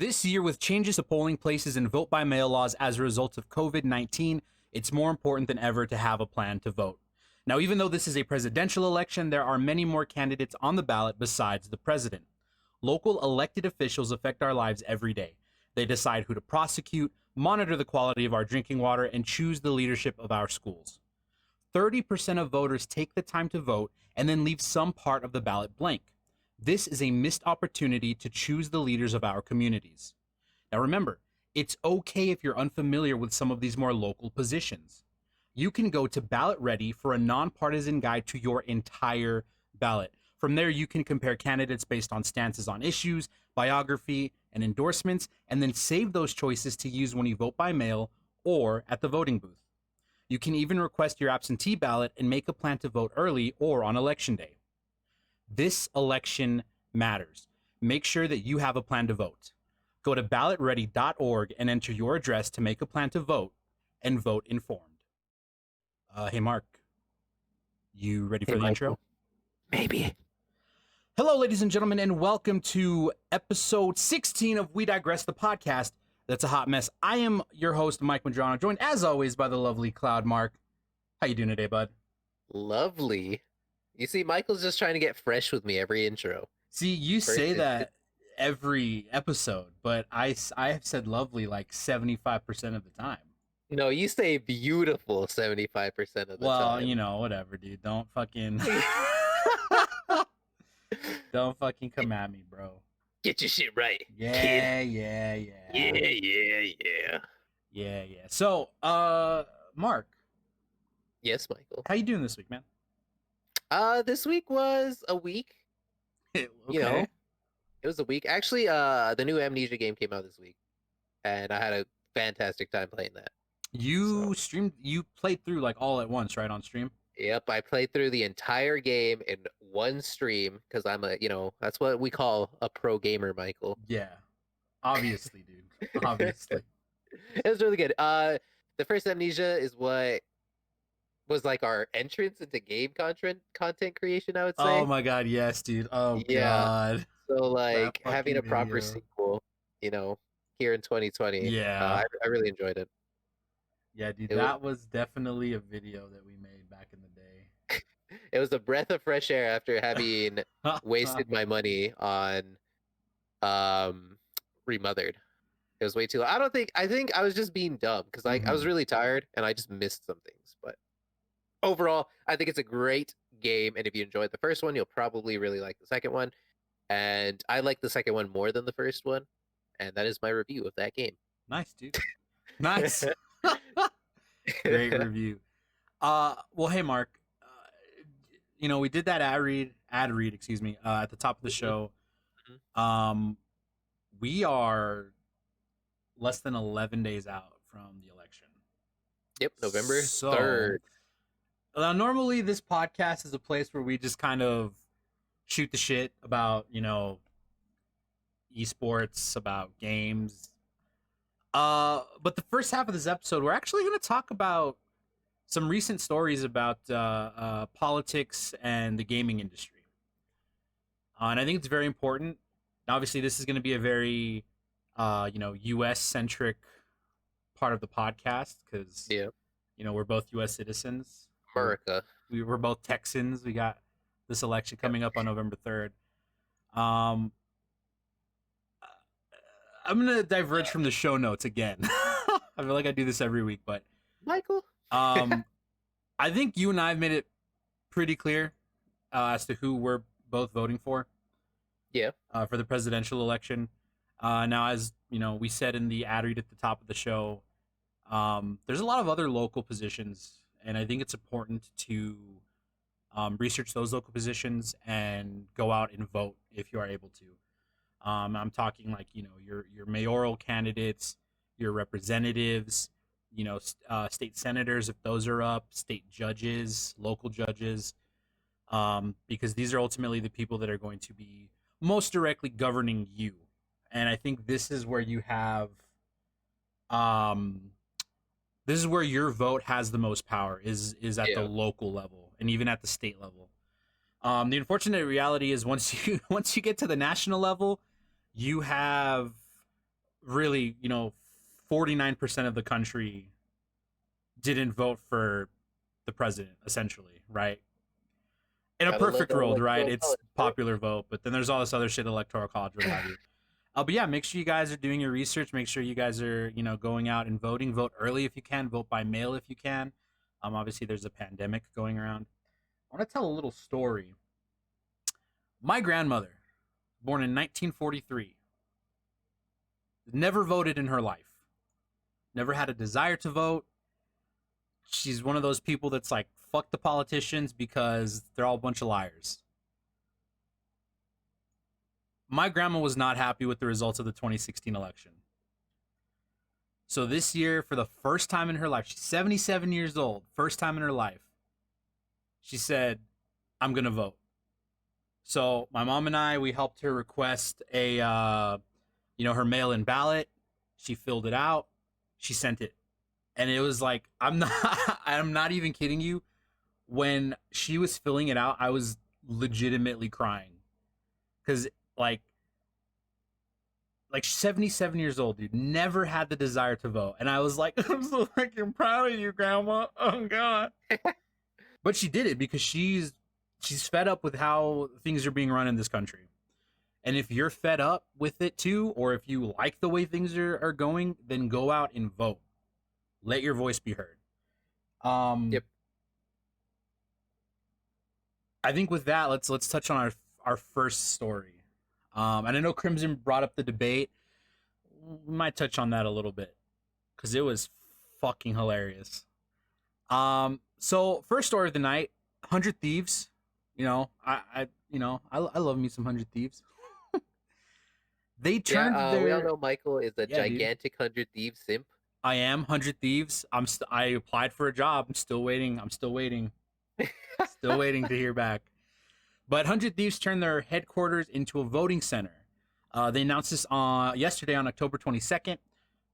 This year, with changes to polling places and vote by mail laws as a result of COVID-19, it's more important than ever to have a plan to vote. Now, even though this is a presidential election, there are many more candidates on the ballot besides the president. Local elected officials affect our lives every day. They decide who to prosecute, monitor the quality of our drinking water, and choose the leadership of our schools. 30% of voters take the time to vote and then leave some part of the ballot blank. This is a missed opportunity to choose the leaders of our communities. Now remember, it's okay if you're unfamiliar with some of these more local positions. You can go to Ballot Ready for a nonpartisan guide to your entire ballot. From there, you can compare candidates based on stances on issues, biography, and endorsements, and then save those choices to use when you vote by mail or at the voting booth. You can even request your absentee ballot and make a plan to vote early or on election day. This election matters. Make sure that you have a plan to vote. Go to ballotready.org and enter your address to make a plan to vote and vote informed. Hey, Mark, you ready for the intro? Maybe. Hello, ladies and gentlemen, and welcome to episode 16 of We Digress, the podcast that's a hot mess. I am your host, Mike Madrano, joined as always by the lovely Cloud Mark. How you doing today, bud? Lovely. You see, Michael's just trying to get fresh with me every intro. See, you say that every episode, but I have said lovely like 75% of the time. No, you say beautiful 75% of the time. Well, you know, whatever, dude. Don't fucking don't fucking come at me, bro. Get your shit right. Yeah. So, Mark. Yes, Michael. How you doing this week, man? This week was a week. Okay. You know, it was a week. Actually, the new Amnesia game came out this week, and I had a fantastic time playing that. You played through like all at once, right, on stream? Yep, I played through the entire game in one stream because I'm that's what we call a pro gamer, Michael. Yeah, obviously, dude. Obviously. It was really good. The first Amnesia is what was like our entrance into game content creation, I would say. Oh my god, yes, dude. Oh yeah. God. So like having a proper sequel, here in 2020. Yeah. I really enjoyed it. Yeah, dude, that was definitely a video that we made back in the day. It was a breath of fresh air after having wasted my money on Remothered. It was way too long. I think I was just being dumb because I was really tired and I just missed some things. But overall, I think it's a great game, and if you enjoyed the first one, you'll probably really like the second one. And I like the second one more than the first one, and that is my review of that game. Nice, dude. Nice. Great review. Well, hey, Mark. We did that ad read, at the top of the show. We are less than 11 days out from the election. Yep, November 3rd. Now, normally this podcast is a place where we just kind of shoot the shit about, esports, about games. But the first half of this episode, we're actually going to talk about some recent stories about politics and the gaming industry. And I think it's very important. Obviously, this is going to be a very, U.S.-centric part of the podcast because, we're both U.S. citizens. America. We're both Texans. We got this election coming up on November 3rd. I'm going to diverge from the show notes again. I feel like I do this every week, but Michael, I think you and I have made it pretty clear as to who we're both voting for. Yeah. For the presidential election. Now, as we said in the ad read at the top of the show, there's a lot of other local positions, and I think it's important to research those local positions and go out and vote if you are able to. I'm talking like your mayoral candidates, your representatives, state senators if those are up, state judges, local judges, because these are ultimately the people that are going to be most directly governing you. And I think this is where you have, this is where your vote has the most power is at the local level and even at the state level. The unfortunate reality is once you get to the national level, you have really, 49% of the country didn't vote for the president, essentially, right? In a Gotta love perfect that world, right? electoral It's college, right? popular vote, but then there's all this other shit, electoral college, what have you. But yeah, make sure you guys are doing your research. Make sure you guys are, going out and voting. Vote early if you can. Vote by mail if you can. Obviously, there's a pandemic going around. I want to tell a little story. My grandmother, born in 1943, never voted in her life. Never had a desire to vote. She's one of those people that's like, fuck the politicians because they're all a bunch of liars. My grandma was not happy with the results of the 2016 election. So this year, for the first time in her life, she's 77 years old, first time in her life, she said, I'm going to vote. So my mom and I, we helped her request her mail-in ballot. She filled it out. She sent it. And it was like, I'm not even kidding you. When she was filling it out, I was legitimately crying. Because, she's 77 years old, dude. Never had the desire to vote. And I was like, I'm so freaking proud of you, Grandma. Oh, God. But she did it because she's fed up with how things are being run in this country. And if you're fed up with it too, or if you like the way things are going, then go out and vote. Let your voice be heard. Yep. I think with that, let's touch on our first story. And I know Crimson brought up the debate. We might touch on that a little bit because it was fucking hilarious. So first story of the night, 100 Thieves. I love me some 100 Thieves. They turned their. We all know Michael is a Yeah, dude. gigantic 100 Thieves simp. I am 100 Thieves. I applied for a job. I'm still waiting. Still waiting to hear back. But 100 Thieves turned their headquarters into a voting center. They announced this yesterday on October 22nd.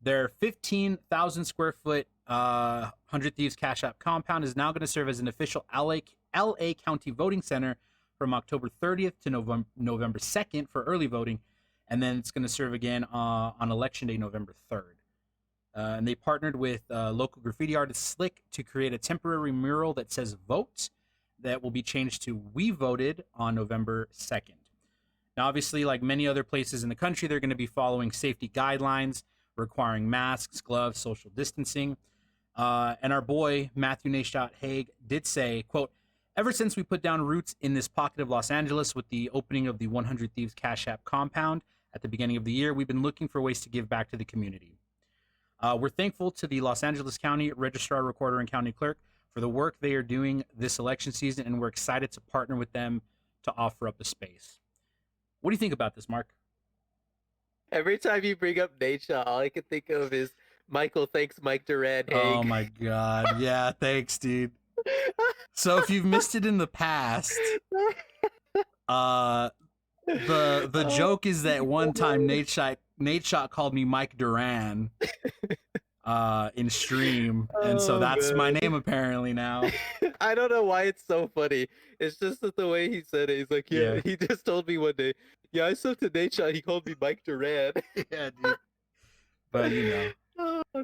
Their 15,000 square foot 100 Thieves Cash App compound is now going to serve as an official LA County voting center from October 30th to November 2nd for early voting. And then it's going to serve again on Election Day, November 3rd. And they partnered with local graffiti artist Slick to create a temporary mural that says vote that will be changed to We Voted on November 2nd. Now, obviously, like many other places in the country, they're going to be following safety guidelines, requiring masks, gloves, social distancing. And our boy, Matthew Nashot Haig, did say, quote, ever since we put down roots in this pocket of Los Angeles with the opening of the 100 Thieves Cash App compound at the beginning of the year, we've been looking for ways to give back to the community. We're thankful to the Los Angeles County Registrar, Recorder, and County Clerk for the work they are doing this election season, and we're excited to partner with them to offer up a space. What do you think about this, Mark? Every time you bring up Nate Shaw, all I can think of is Michael thanks Mike Duran. Oh my God. Yeah, thanks, dude. So if you've missed it in the past, the joke is that one time Nate Shot called me Mike Duran in stream, and so that's my name apparently now. I don't know why it's so funny. It's just that the way he said it. He's like, yeah. He just told me one day, yeah, I subbed to Nate Shot. He called me Mike Duran. Yeah, dude. But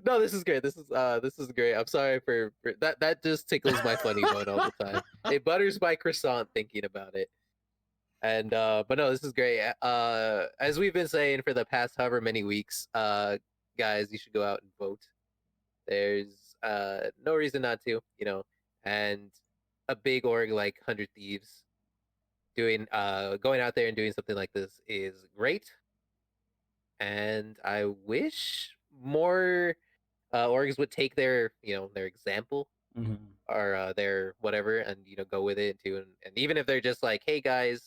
no, this is great. This is great. I'm sorry for that. That just tickles my funny bone all the time. It butters my croissant thinking about it. And but no, this is great. As we've been saying for the past however many weeks, guys, you should go out and vote. There's no reason not to, and a big org like 100 Thieves going out there and doing something like this is great. And I wish more orgs would take their example or their whatever and go with it too. And even if they're just like, hey guys,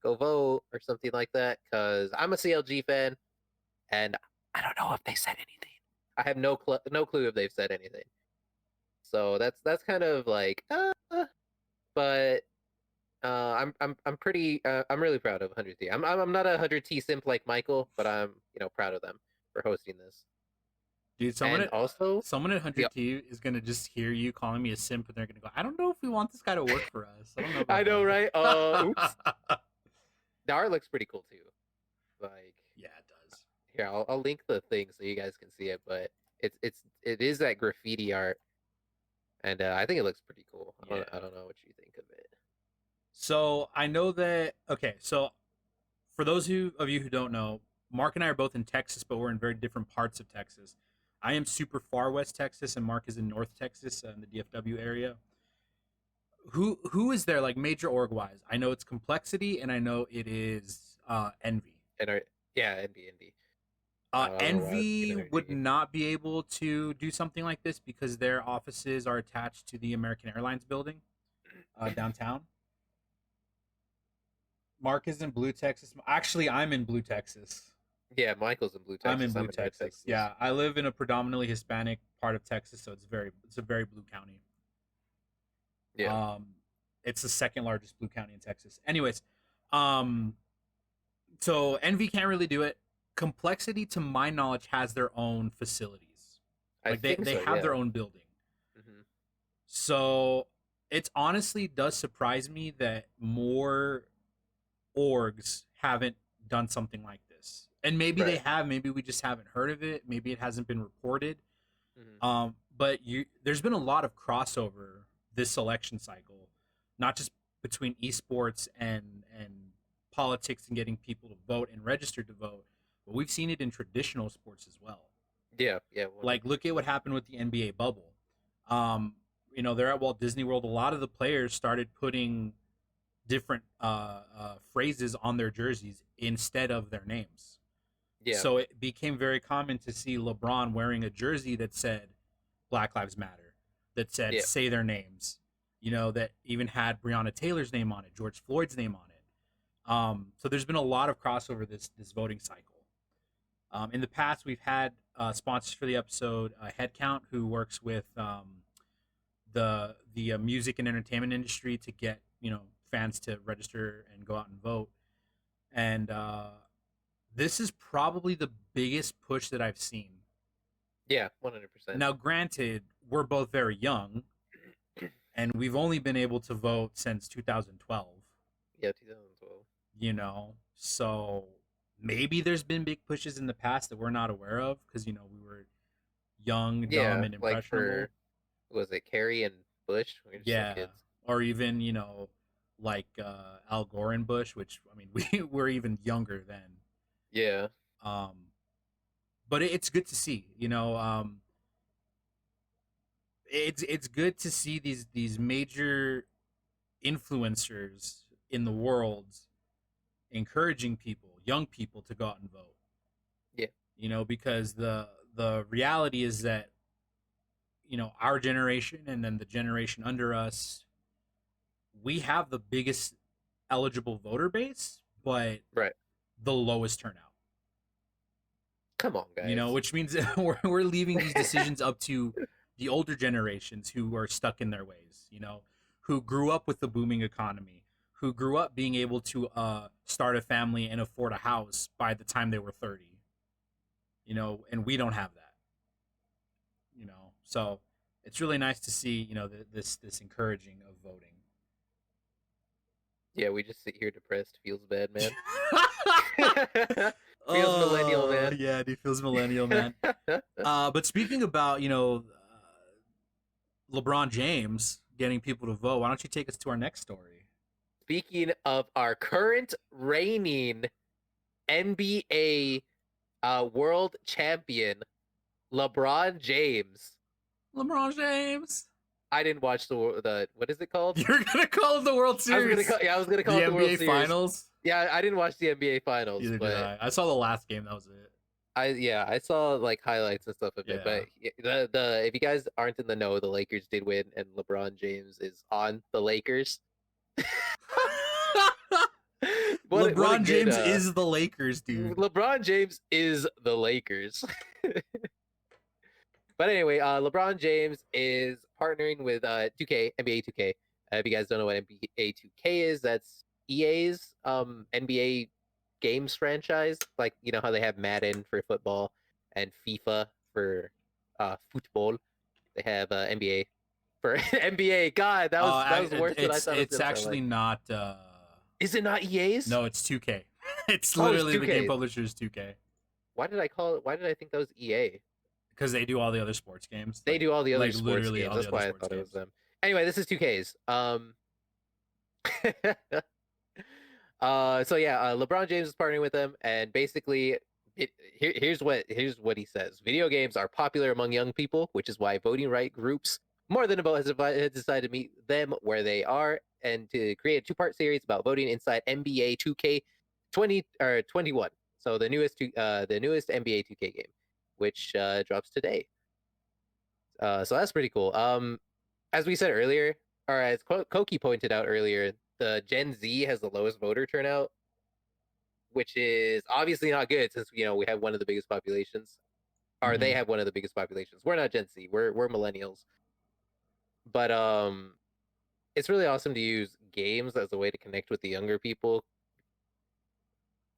go vote or something like that, because I'm a CLG fan and I don't know if they said anything. I have no clue if they've said anything. So that's kind of like, but I'm pretty I'm really proud of 100T. I'm not a 100T simp like Michael, but I'm proud of them for hosting this. Dude, someone at 100T is gonna just hear you calling me a simp, and they're gonna go, I don't know if we want this guy to work for us. I don't know. I know, right? Oops. The art looks pretty cool too. Like, yeah, it does. Here, I'll link the thing so you guys can see it. But it is that graffiti art, and I think it looks pretty cool. Yeah. I don't know what you think of it. So I know that. Okay, so for those of you who don't know, Mark and I are both in Texas, but we're in very different parts of Texas. I am super far west Texas, and Mark is in North Texas, in the DFW area. Who is there like major org wise? I know it's Complexity, and I know it is Envy. And yeah, NB. I don't know why I was Envy thinking would NRD. not be able to do something like this because their offices are attached to the American Airlines building downtown. Mark is in Blue Texas. Actually, I'm in Blue Texas. Yeah, Michael's in Blue Texas. I'm in Blue in Red Texas. Yeah, I live in a predominantly Hispanic part of Texas, so it's a very blue county. Yeah. It's the second largest blue county in Texas. Anyways, um, so Envy can't really do it. Complexity, to my knowledge, has their own facilities. Like they have their own building. Mm-hmm. So it honestly does surprise me that more orgs haven't done something like this. And maybe they have, maybe we just haven't heard of it, maybe it hasn't been reported. Mm-hmm. But there's been a lot of crossover this election cycle, not just between esports and politics and getting people to vote and register to vote, but we've seen it in traditional sports as well. Yeah. Like look at what happened with the NBA bubble. They're at Walt Disney World. A lot of the players started putting different phrases on their jerseys instead of their names. Yeah. So it became very common to see LeBron wearing a jersey that said Black Lives Matter, that said say their names, that even had Breonna Taylor's name on it, George Floyd's name on it. So there's been a lot of crossover this voting cycle. In the past, we've had sponsors for the episode, Headcount, who works with the music and entertainment industry to get fans to register and go out and vote. And this is probably the biggest push that I've seen. Yeah, 100%. Now, granted, we're both very young, and we've only been able to vote since 2012. Yeah, 2012. So maybe there's been big pushes in the past that we're not aware of because we were young, dumb, and impressionable. Was it Kerry and Bush? Yeah, or even like Al Gore and Bush, which I mean we were even younger then. Yeah. But it's good to see. It's good to see these major influencers in the world encouraging people, young people, to go out and vote. Yeah. Because the reality is that our generation and then the generation under us, we have the biggest eligible voter base, but the lowest turnout. Come on, guys. Which means we're leaving these decisions up to the older generations who are stuck in their ways, who grew up with the booming economy, who grew up being able to start a family and afford a house by the time they were 30, and we don't have that, so it's really nice to see, this encouraging of voting. Yeah, we just sit here depressed. Feels bad, man. Feels millennial, man. Yeah, dude, feels millennial, man. But speaking about, LeBron James getting people to vote, why don't you take us to our next story? Speaking of our current reigning NBA world champion, LeBron James. I didn't watch the what is it called? You're gonna call it the World Series. I was gonna call it the World Series. NBA Finals. Yeah, I didn't watch the NBA Finals. Either did I. I saw the last game. That was it. I saw like highlights and stuff of it. But the if you guys aren't in the know, the Lakers did win, and LeBron James is on the Lakers. LeBron James is the Lakers, dude. LeBron James is the Lakers. But anyway, LeBron James is partnering with 2K, NBA 2K. If you guys don't know what NBA 2K is, that's EA's NBA games franchise. Like, how they have Madden for football and FIFA for football. They have NBA for NBA. God, that was worse than I thought. It's actually not. Is it not EA's? No, it's 2K. It's literally the game publisher's 2K. Why did I call it? Why did I think that was EA? because they do all the other sports games, They do all the other like sports literally games. all the That's other why I sports thought it was games. them. Anyway, this is 2K's. So yeah, LeBron James is partnering with them, and basically, here's what he says: video games are popular among young people, which is why voting right groups more than a vote has decided to meet them where they are, and to create a two-part series about voting inside NBA 2K 20 or 21. So the newest NBA 2K game, which drops today. So that's pretty cool. As we said earlier, or as Koki pointed out earlier, the Gen Z has the lowest voter turnout, which is obviously not good since we have one of the biggest populations, or they Mhm. have one of the biggest populations. We're not Gen Z, we're millennials, but it's really awesome to use games as a way to connect with the younger people.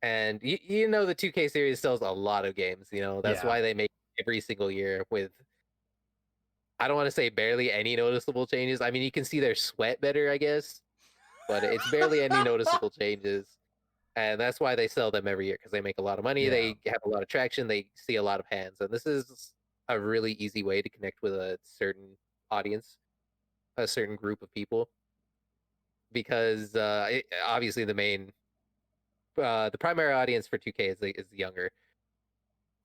And the 2K series sells a lot of games. That's Yeah. why they make every single year with, I don't want to say barely any noticeable changes. I mean, you can see their sweat better, I guess, but it's barely any noticeable changes. And that's why they sell them every year, because they make a lot of money. Yeah. They have a lot of traction. They see a lot of hands, and this is a really easy way to connect with a certain audience, a certain group of people, because obviously the primary audience for 2K is younger.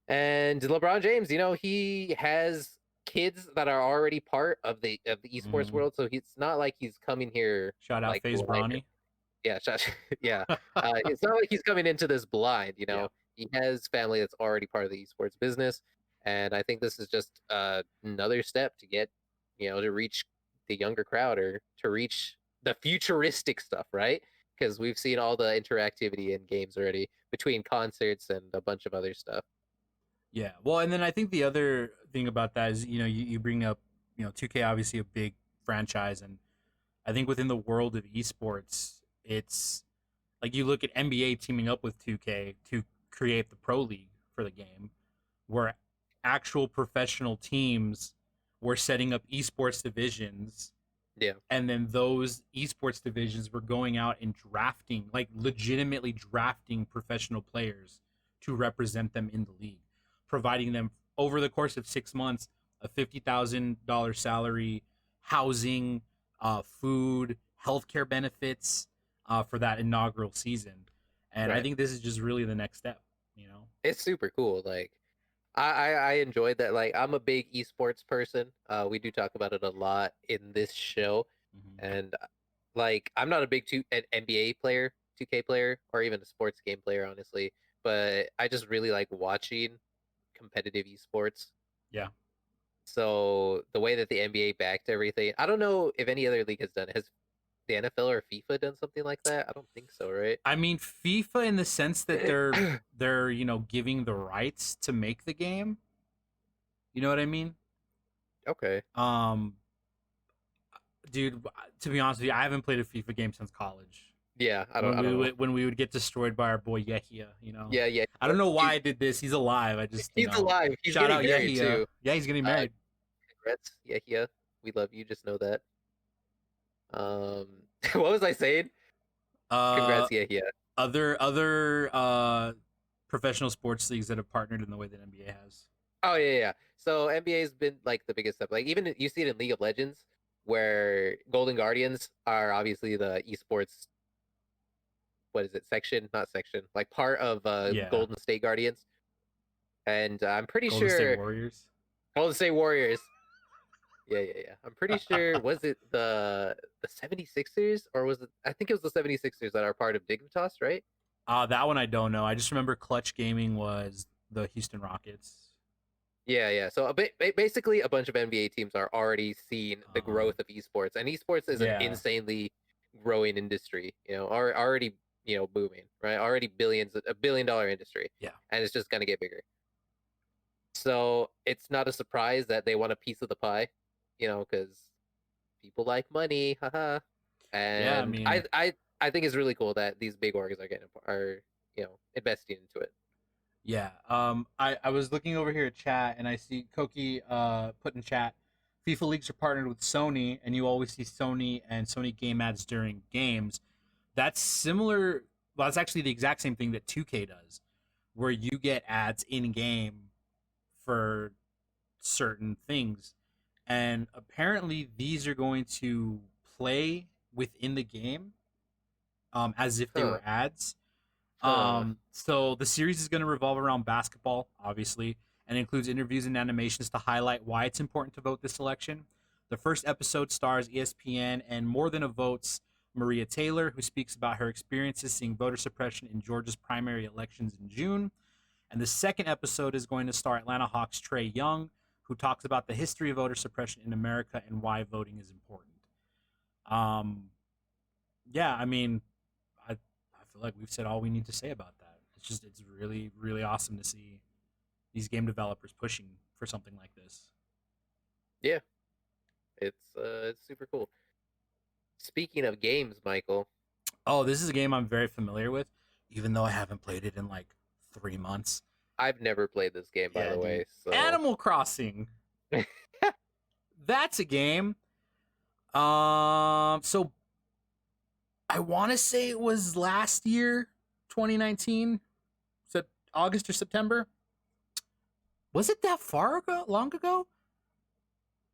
And LeBron James, he has kids that are already part of the esports Mhm. world, so it's not like he's coming here Shout out like FaZe blind. Bronny. Yeah, yeah. It's not like he's coming into this blind. Yeah. He has family that's already part of the esports business, and I think this is just another step to get, to reach the younger crowd, or to reach the futuristic stuff, right? Because we've seen all the interactivity in games already between concerts and a bunch of other stuff. Yeah. Well, and then I think the other thing about that is, you bring up, 2K obviously a big franchise, and I think within the world of esports, it's like you look at NBA teaming up with 2K to create the pro league for the game, where actual professional teams were setting up esports divisions, Yeah, and then those esports divisions were going out and drafting, like legitimately drafting professional players to represent them in the league, providing them over the course of 6 months a $50,000 salary, housing, food, healthcare benefits for that inaugural season. And I right. think this is just really the next step, you know? It's super cool. Like, I enjoyed that. Like, I'm a big esports person. We do talk about it a lot in this show, Mm-hmm. and like, I'm not a big an NBA player, 2K player, or even a sports game player, honestly. But I just really like watching competitive esports. Yeah. So the way that the NBA backed everything, I don't know if any other league has done it. Has the NFL or FIFA done something like that? I don't think so, right? I mean, FIFA in the sense that they're giving the rights to make the game. You know what I mean? Okay. Um, dude, to be honest with you, I haven't played a FIFA game since college. Yeah, I don't. When I don't know. we would get destroyed by our boy Yehia, Yeah, yeah. I don't know why He's I did this. He's alive. I just, he's alive. He's shout getting out married Yehia. too. Yeah, he's getting Uh, married. Congrats, yeah. We love you. Just know that. Um, what was I saying? Uh, Congrats, yeah. other professional sports leagues that have partnered in the way that NBA has. Oh yeah. So NBA's been like the biggest stuff. Like, even you see it in League of Legends, where Golden Guardians are obviously the esports. What is it? Section, not section. Like, part of Yeah, Golden State Guardians, and I'm pretty Golden State sure Warriors. Golden State Warriors. Yeah. I'm pretty sure, was it the 76ers, or was it, I think it was the 76ers that are part of Dignitas, right? That one I don't know. I just remember Clutch Gaming was the Houston Rockets. Yeah. So basically, a bunch of NBA teams are already seeing the Um, growth of esports, and esports is an yeah, insanely growing industry. Already booming, right? Already a $1 billion industry, yeah, and it's just gonna get bigger. So it's not a surprise that they want a piece of the pie, because people like money, haha. yeah. I And mean, I think it's really cool that these big orgs are investing into it. yeah. I was looking over here at chat and I see Koki put in chat, FIFA leagues are partnered with Sony, and you always see Sony and Sony game ads during games. That's similar. Well, that's actually the exact same thing that 2K does, where you get ads in game for certain things. And apparently these are going to play within the game as if they Huh. were ads. Huh. So the series is going to revolve around basketball, obviously, and includes interviews and animations to highlight why it's important to vote this election. The first episode stars ESPN and More Than a Vote's Maria Taylor, who speaks about her experiences seeing voter suppression in Georgia's primary elections in June. And the second episode is going to star Atlanta Hawks' Trey Young, who talks about the history of voter suppression in America and why voting is important. Um, yeah, I mean, I feel like we've said all we need to say about that. It's really, really awesome to see these game developers pushing for something like this. Yeah, it's super cool. Speaking of games, Michael, Oh, this is a game I'm very familiar with, even though I haven't played it in like 3 months. I've never played this game, by Yeah, the dude. way. So Animal Crossing. That's a game. So I want to say it was last year, 2019, August or September. Was it that far ago? Long ago?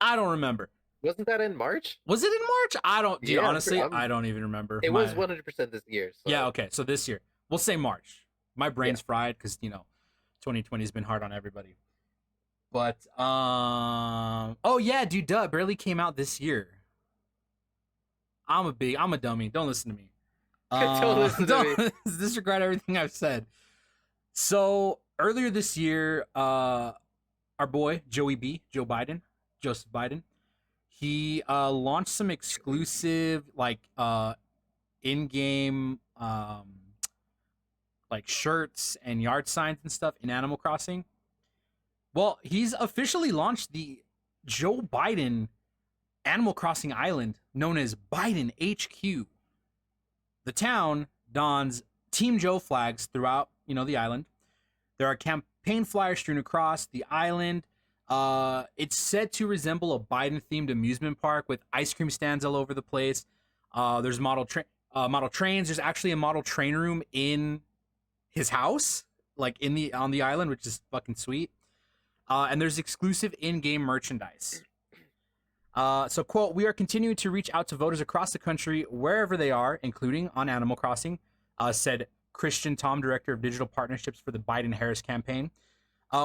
I don't remember. wasn't that in March? Was it in March? I don't. Dude, Yeah, honestly, I don't even remember. It was 100% this year. So. Yeah. Okay. So this year, we'll say March. My brain's fried because 2020 has been hard on everybody. But oh yeah, dude, duh, it barely came out this year. I'm a dummy. Don't listen to me. Don't listen to me. Disregard everything I've said. So earlier this year, our boy Joe Biden, Joseph Biden, he launched some exclusive like in-game like shirts and yard signs and stuff in Animal Crossing. Well, he's officially launched the Joe Biden Animal Crossing island known as Biden HQ. The town dons Team Joe flags throughout, the island. There are campaign flyers strewn across the island. It's said to resemble a Biden-themed amusement park with ice cream stands all over the place. There's model trains. There's actually a model train room in his house, like on the island, which is fucking sweet. And there's exclusive in-game merchandise. So, quote, "We are continuing to reach out to voters across the country, wherever they are, including on Animal Crossing," said Christian Tom, director of digital partnerships for the Biden-Harris campaign.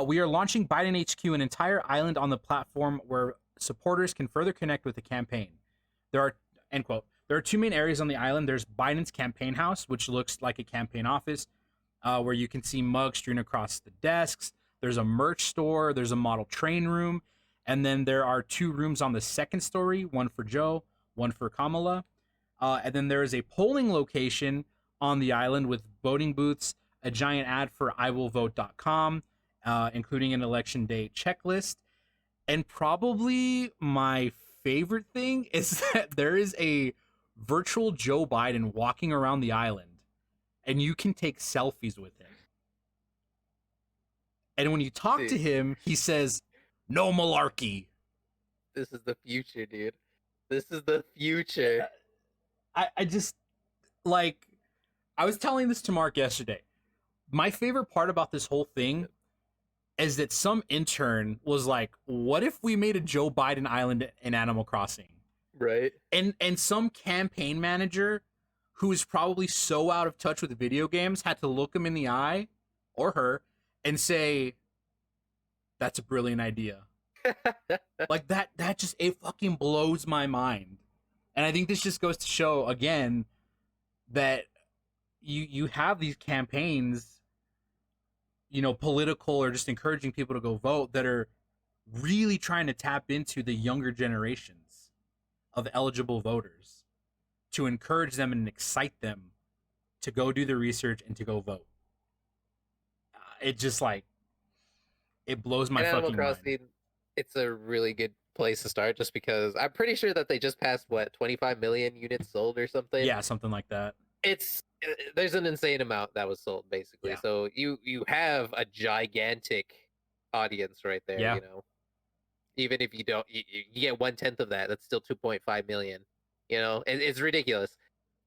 "We are launching Biden HQ, an entire island on the platform where supporters can further connect with the campaign. There are," end quote, "there are two main areas on the island. There's Biden's campaign house, which looks like a campaign office, where you can see mugs strewn across the desks. There's a merch store. There's a model train room. And then there are two rooms on the second story, one for Joe, one for Kamala. And then there is a polling location on the island with voting booths, a giant ad for iwillvote.com, including an election day checklist. And probably my favorite thing is that there is a virtual Joe Biden walking around the island, and you can take selfies with him. And when you talk to him, he says, "No malarkey." This is the future, dude. This is the future. I just, like, I was telling this to Mark yesterday. My favorite part about this whole thing is that some intern was like, "What if we made a Joe Biden island in Animal Crossing?" Right. And some campaign manager who is probably so out of touch with video games had to look him in the eye, or her, and say, "That's a brilliant idea." Like that just, it fucking blows my mind. And I think this just goes to show again that you have these campaigns, political or just encouraging people to go vote, that are really trying to tap into the younger generations of eligible voters to encourage them and excite them to go do the research and to go vote. It just, like, it blows my fucking Animal Crossing, mind. It's a really good place to start, just because I'm pretty sure that they just passed 25 million units sold or something. Yeah, something like that. There's an insane amount that was sold, basically. Yeah. So you have a gigantic audience right there. Yeah. Even if you don't, you get 1/10 of that. That's still 2.5 million. It's ridiculous.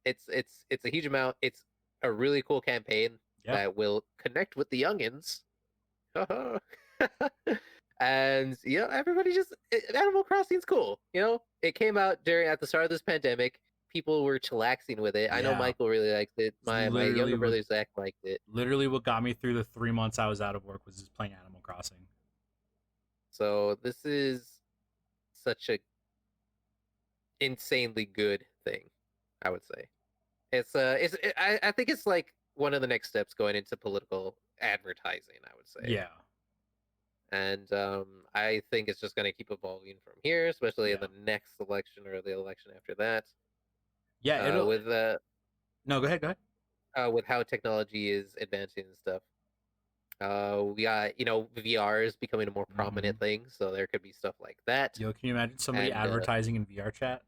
It's a huge amount. It's a really cool campaign. that will connect with the youngins. And everybody Animal Crossing's cool. It came out at the start of this pandemic. People were chillaxing with it. I know Yeah. Michael really liked it. It's My literally younger what- brother Zach liked it. Literally, what got me through the 3 months I was out of work was just playing Animal Crossing. So this is such a insanely good thing, I would say. I think it's like one of the next steps going into political advertising, I would say. Yeah. And I think it's just going to keep evolving from here, especially in Yeah. the next election or the election after that. Yeah. It'll... With No, go ahead. Go ahead. With how technology is advancing and stuff. We got VR is becoming a more prominent thing, so there could be stuff like that. Yo, can you imagine somebody advertising in VR chat?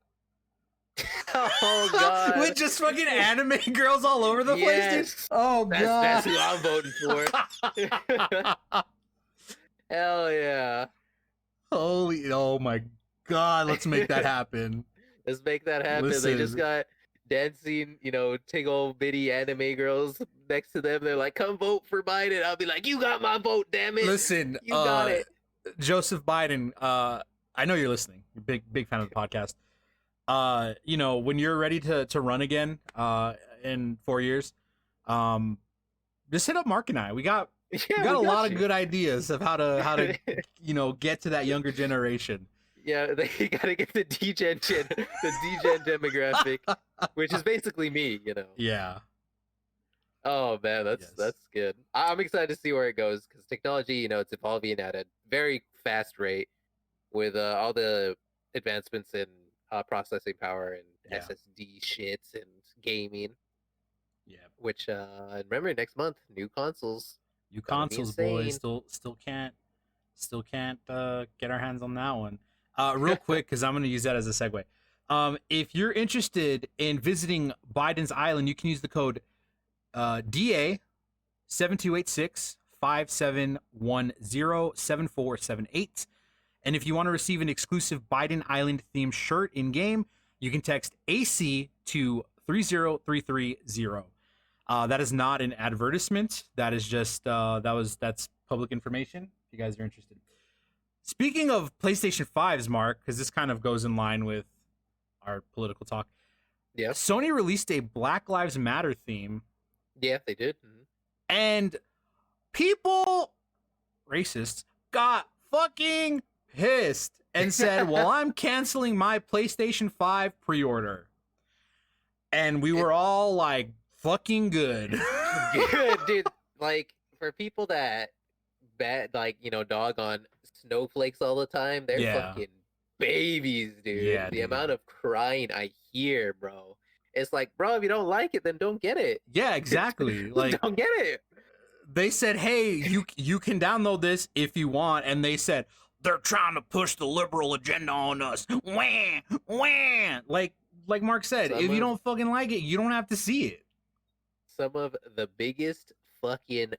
Oh god, with just fucking anime girls all over the place, dude. Oh god, that's who I'm voting for. Hell yeah! Holy, oh my god, let's make that happen. Let's make that happen. Listen. They just got dancing, tig old bitty anime girls next to them. They're like, "Come vote for Biden." I'll be like, "You got my vote, damn it!" Listen, you got it, Joseph Biden. I know you're listening. You're big fan of the podcast. When you're ready to run again, in 4 years, just hit up Mark and I. We got a lot of good ideas of how to get to that younger generation. Yeah, they gotta get the D-Gen demographic, which is basically me, Yeah. Oh man, that's good. I'm excited to see where it goes because technology, it's evolving at a very fast rate with all the advancements in processing power and SSD shits and gaming. Yeah. Which remember next month, new consoles. New consoles, boys. Still can't get our hands on that one. Real quick, because I'm going to use that as a segue. If you're interested in visiting Biden's Island, you can use the code DA 7286 5710 7478. And if you want to receive an exclusive Biden Island themed shirt in game, you can text AC to 30330. That is not an advertisement. That is just that's public information. If you guys are interested. Speaking of PlayStation 5s, Mark, because this kind of goes in line with our political talk. Yeah. Sony released a Black Lives Matter theme. Yeah, they did. Mm-hmm. And people, racists, got fucking pissed and said, well, I'm canceling my PlayStation 5 pre-order. And we were all like, fucking good. Good, dude. Like, for people that dog on snowflakes all the time, they're fucking babies, dude. Yeah, the dude. amount of crying I hear, bro. It's like, bro, if you don't like it, then don't get it. Yeah, exactly. Like, don't get it. They said, hey, you can download this if you want. And they said, they're trying to push the liberal agenda on us. Wah, wah. Like Mark said, if you don't fucking like it, you don't have to see it. Some of the biggest fucking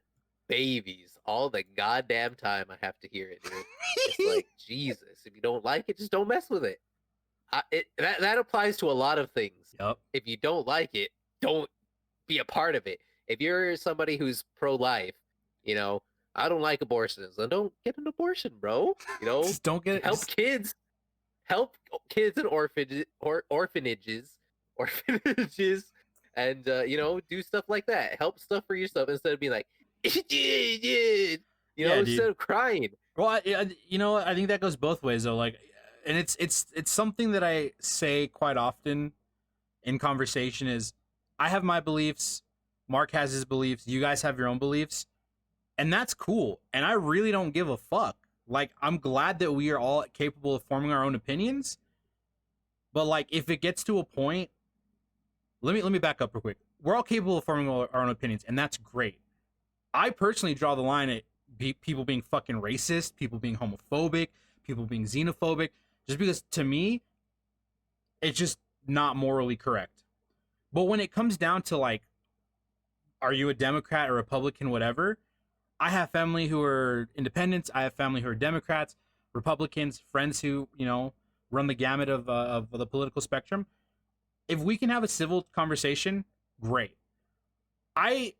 babies all the goddamn time I have to hear it, dude. It's like, Jesus, if you don't like it, just don't mess with it. That applies to a lot of things. Yep. If you don't like it, don't be a part of it. If you're somebody who's pro-life, I don't like abortions, then don't get an abortion, bro. Just don't get it. Help kids in orphanages, and do stuff like that. Help stuff for yourself instead of being like, instead of crying. Well, I think that goes both ways though. Like, and it's something that I say quite often in conversation is, I have my beliefs, Mark has his beliefs, you guys have your own beliefs, and that's cool. And I really don't give a fuck. Like, I'm glad that we are all capable of forming our own opinions. But like, if it gets to a point, let me back up real quick. We're all capable of forming our own opinions, and that's great. I personally draw the line at people being fucking racist, people being homophobic, people being xenophobic, just because to me, it's just not morally correct. But when it comes down to like, are you a Democrat or Republican, whatever, I have family who are independents, I have family who are Democrats, Republicans, friends who, run the gamut of the political spectrum. If we can have a civil conversation, great. I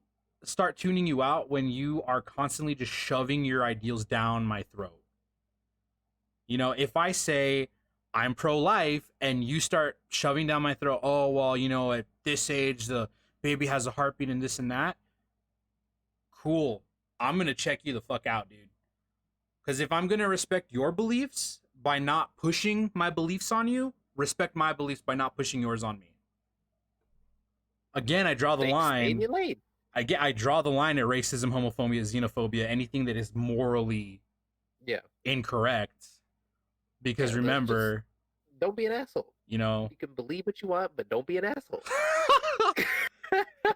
start tuning you out when you are constantly just shoving your ideals down my throat. You know, if I say I'm pro-life and you start shoving down my throat, oh, well, you know, at this age, the baby has a heartbeat and this and that. Cool. I'm going to check you the fuck out, dude. Because if I'm going to respect your beliefs by not pushing my beliefs on you, respect my beliefs by not pushing yours on me. Again, I draw the line. I draw the line at racism, homophobia, xenophobia, anything that is morally incorrect. Because remember, don't be an asshole. You know, you can believe what you want, but don't be an asshole.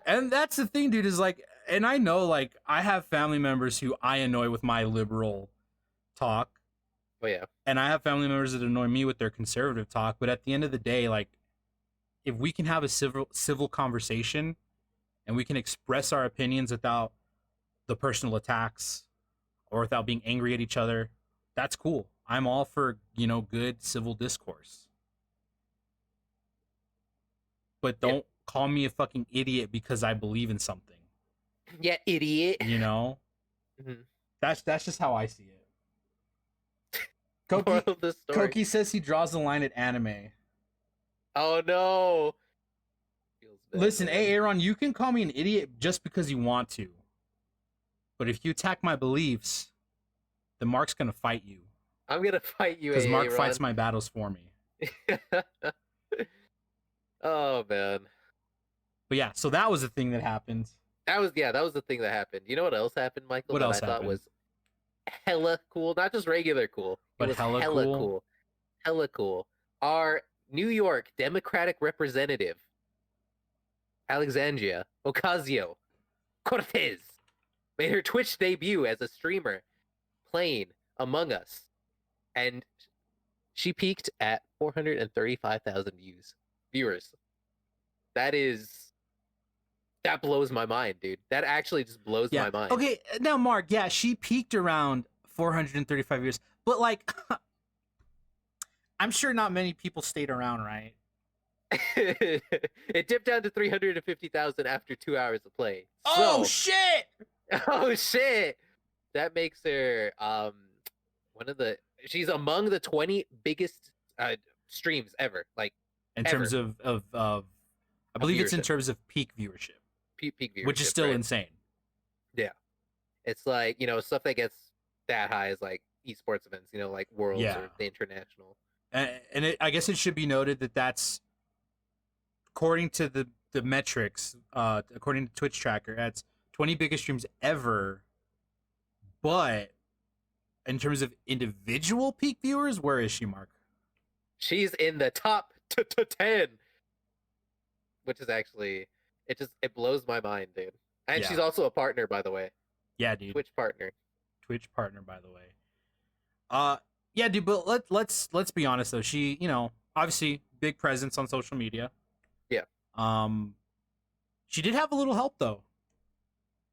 And that's the thing, dude, is like, and I know, like, I have family members who I annoy with my liberal talk. Oh, yeah. And I have family members that annoy me with their conservative talk. But at the end of the day, like, if we can have a civil conversation and we can express our opinions without the personal attacks or without being angry at each other, that's cool. I'm all for, you know, good civil discourse. But don't call me a fucking idiot because I believe in something. Yeah, idiot. You know? Mm-hmm. That's just how I see it. Koki says he draws the line at anime. Oh, no. Listen, hey, Aaron, you can call me an idiot just because you want to. But if you attack my beliefs, then Mark's going to fight you. I'm going to fight you, because Mark fights my battles for me. Oh, man. But yeah, so that was the thing that happened. That was the thing that happened. You know what else happened, Michael? What else I happened? thought was hella cool. Not just regular cool. But hella cool. Hella cool. Our New York Democratic representative, Alexandria Ocasio-Cortez, made her Twitch debut as a streamer playing Among Us. And she peaked at 435,000 viewers. That blows my mind, dude. That actually just blows my mind. Okay, now Mark, she peaked around 435 viewers, but like, I'm sure not many people stayed around, right? It dipped down to 350,000 after 2 hours of play. Oh shit! Oh shit! That makes her she's among the 20 biggest streams ever. Like in terms of I believe it's in terms of peak viewership. Peak viewership, which is still insane. Yeah, it's like, you know, stuff that gets that high is like esports events, you know, like Worlds or the International. And I guess it should be noted that that's according to the metrics, according to Twitch Tracker, that's 20 biggest streams ever. But in terms of individual peak viewers, where is she, Mark? She's in the top 10, which is actually, it blows my mind, dude. And she's also a partner, by the way. Yeah, dude. Twitch partner, by the way. Yeah, dude. But let's be honest though. She, you know, obviously big presence on social media. Yeah. She did have a little help though.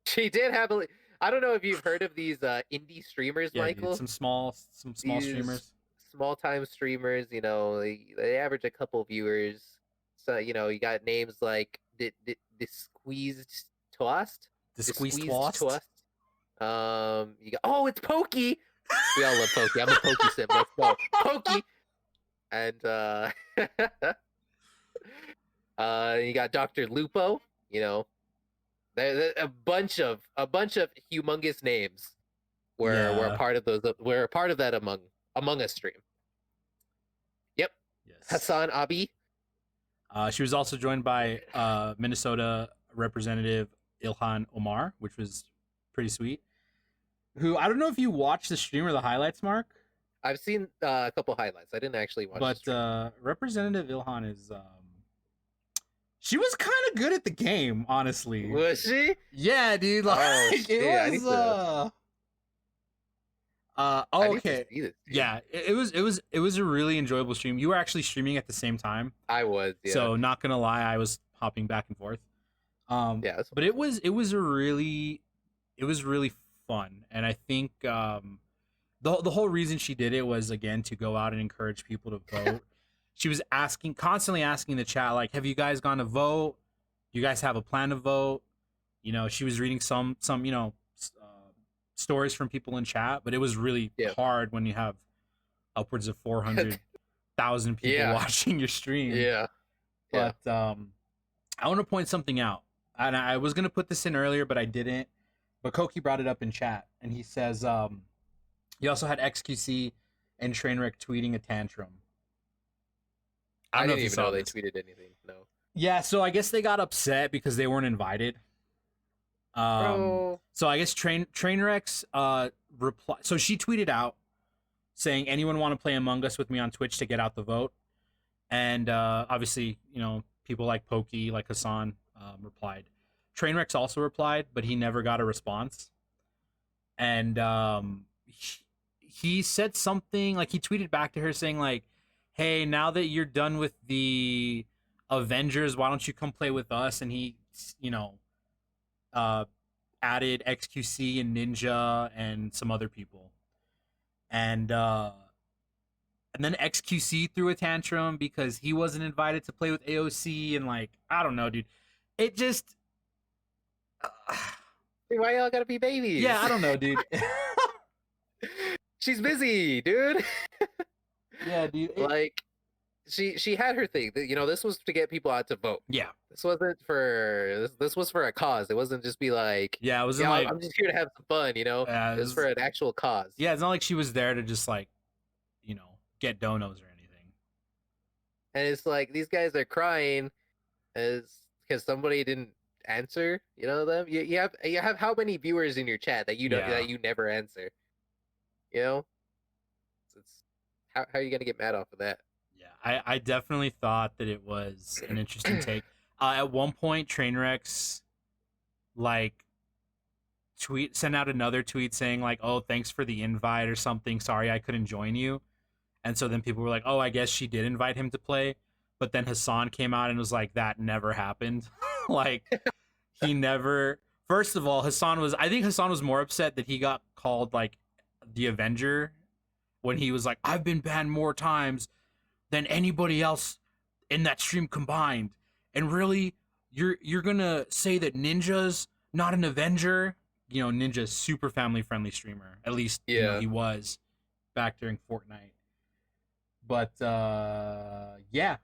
She did have a. I don't know if you've heard of these indie streamers, Michael. Dude, some small streamers. Small time streamers, you know, they average a couple viewers. So, you know, you got names like the Squeezed Toast. The Squeezed Toast. You got it's Pokey. We all love Pokey. I'm a Pokey sim. Let's go, Pokey. And you got Dr. Lupo. You know, there's a bunch of humongous names were a part of those. We're a part of that Among Us stream. Yep. Yes. Hassan Abi. She was also joined by Minnesota Representative Ilhan Omar, which was pretty sweet. Who, I don't know if you watched the stream or the highlights, Mark. I've seen a couple highlights. I didn't actually watch. But Representative Ilhan is, she was kind of good at the game, honestly. Was she? Yeah, dude. Like, it was. Okay. Yeah, it was a really enjoyable stream. You were actually streaming at the same time. I was. Yeah. So not gonna lie, I was hopping back and forth. But it was really fun, and I think the whole reason she did it was, again, to go out and encourage people to vote. She was constantly asking the chat, like, have you guys gone to vote? Do you guys have a plan to vote? You know, she was reading some stories from people in chat, but it was really Yeah. hard when you have upwards of 400,000 people Yeah. watching your stream. Yeah. But I want to point something out, and I was gonna put this in earlier, but I didn't. But Koki brought it up in chat, and he says he also had XQC and Trainwreck tweeting a tantrum. I don't know if didn't you even saw know they this. tweeted anything. No. Yeah, so I guess they got upset because they weren't invited. Bro. So I guess Trainwreck's reply. So she tweeted out saying, "Anyone want to play Among Us with me on Twitch to get out the vote?" And obviously, you know, people like Pokey, like Hassan, replied. Trainwreck's also replied, but he never got a response. And he said something like, he tweeted back to her saying like, "Hey, now that you're done with the Avengers, why don't you come play with us?" And he, you know, added XQC and Ninja and some other people. And then XQC threw a tantrum because he wasn't invited to play with AOC, and like, I don't know, dude. It just Why y'all gotta be babies? yeah, I don't know, dude. She's busy, dude. Yeah, dude. Like, she had her thing. You know, this was to get people out to vote. Yeah. This wasn't for this was for a cause. It wasn't just be like, Yeah, it wasn't yeah, like I'm just here to have some fun, you know. It was for an actual cause. Yeah, it's not like she was there to just like, you know, get donos or anything. And it's like these guys are crying as because somebody didn't answer. You know them. You have how many viewers in your chat that you don't that you never answer. You know, it's how are you gonna get mad off of that? Yeah, I definitely thought that it was an interesting take. At one point, Trainwreck's like sent out another tweet saying like, "Oh, thanks for the invite" or something. "Sorry, I couldn't join you." And so then people were like, "Oh, I guess she did invite him to play." But then Hassan came out and was like, "That never happened." Like, he never. First of all, I think Hassan was more upset that he got called like the Avenger when he was like, "I've been banned more times than anybody else in that stream combined." And really, you're gonna say that Ninja's not an Avenger? You know, Ninja's super family friendly streamer. At least you know, he was back during Fortnite. But yeah.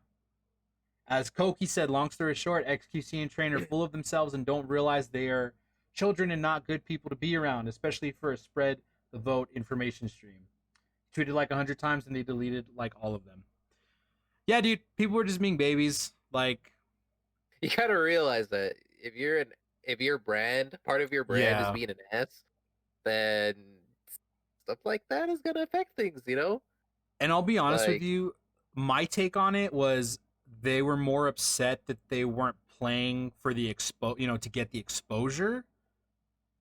As Koki said, long story short, XQC and Train are full of themselves and don't realize they are children and not good people to be around, especially for a spread the vote information stream. Tweeted like 100 times and they deleted like all of them. Yeah, dude, people were just being babies. Like, you gotta realize that if your brand, part of your brand is being an ass, then stuff like that is gonna affect things, you know? And I'll be honest with you, my take on it was they were more upset that they weren't playing for the to get the exposure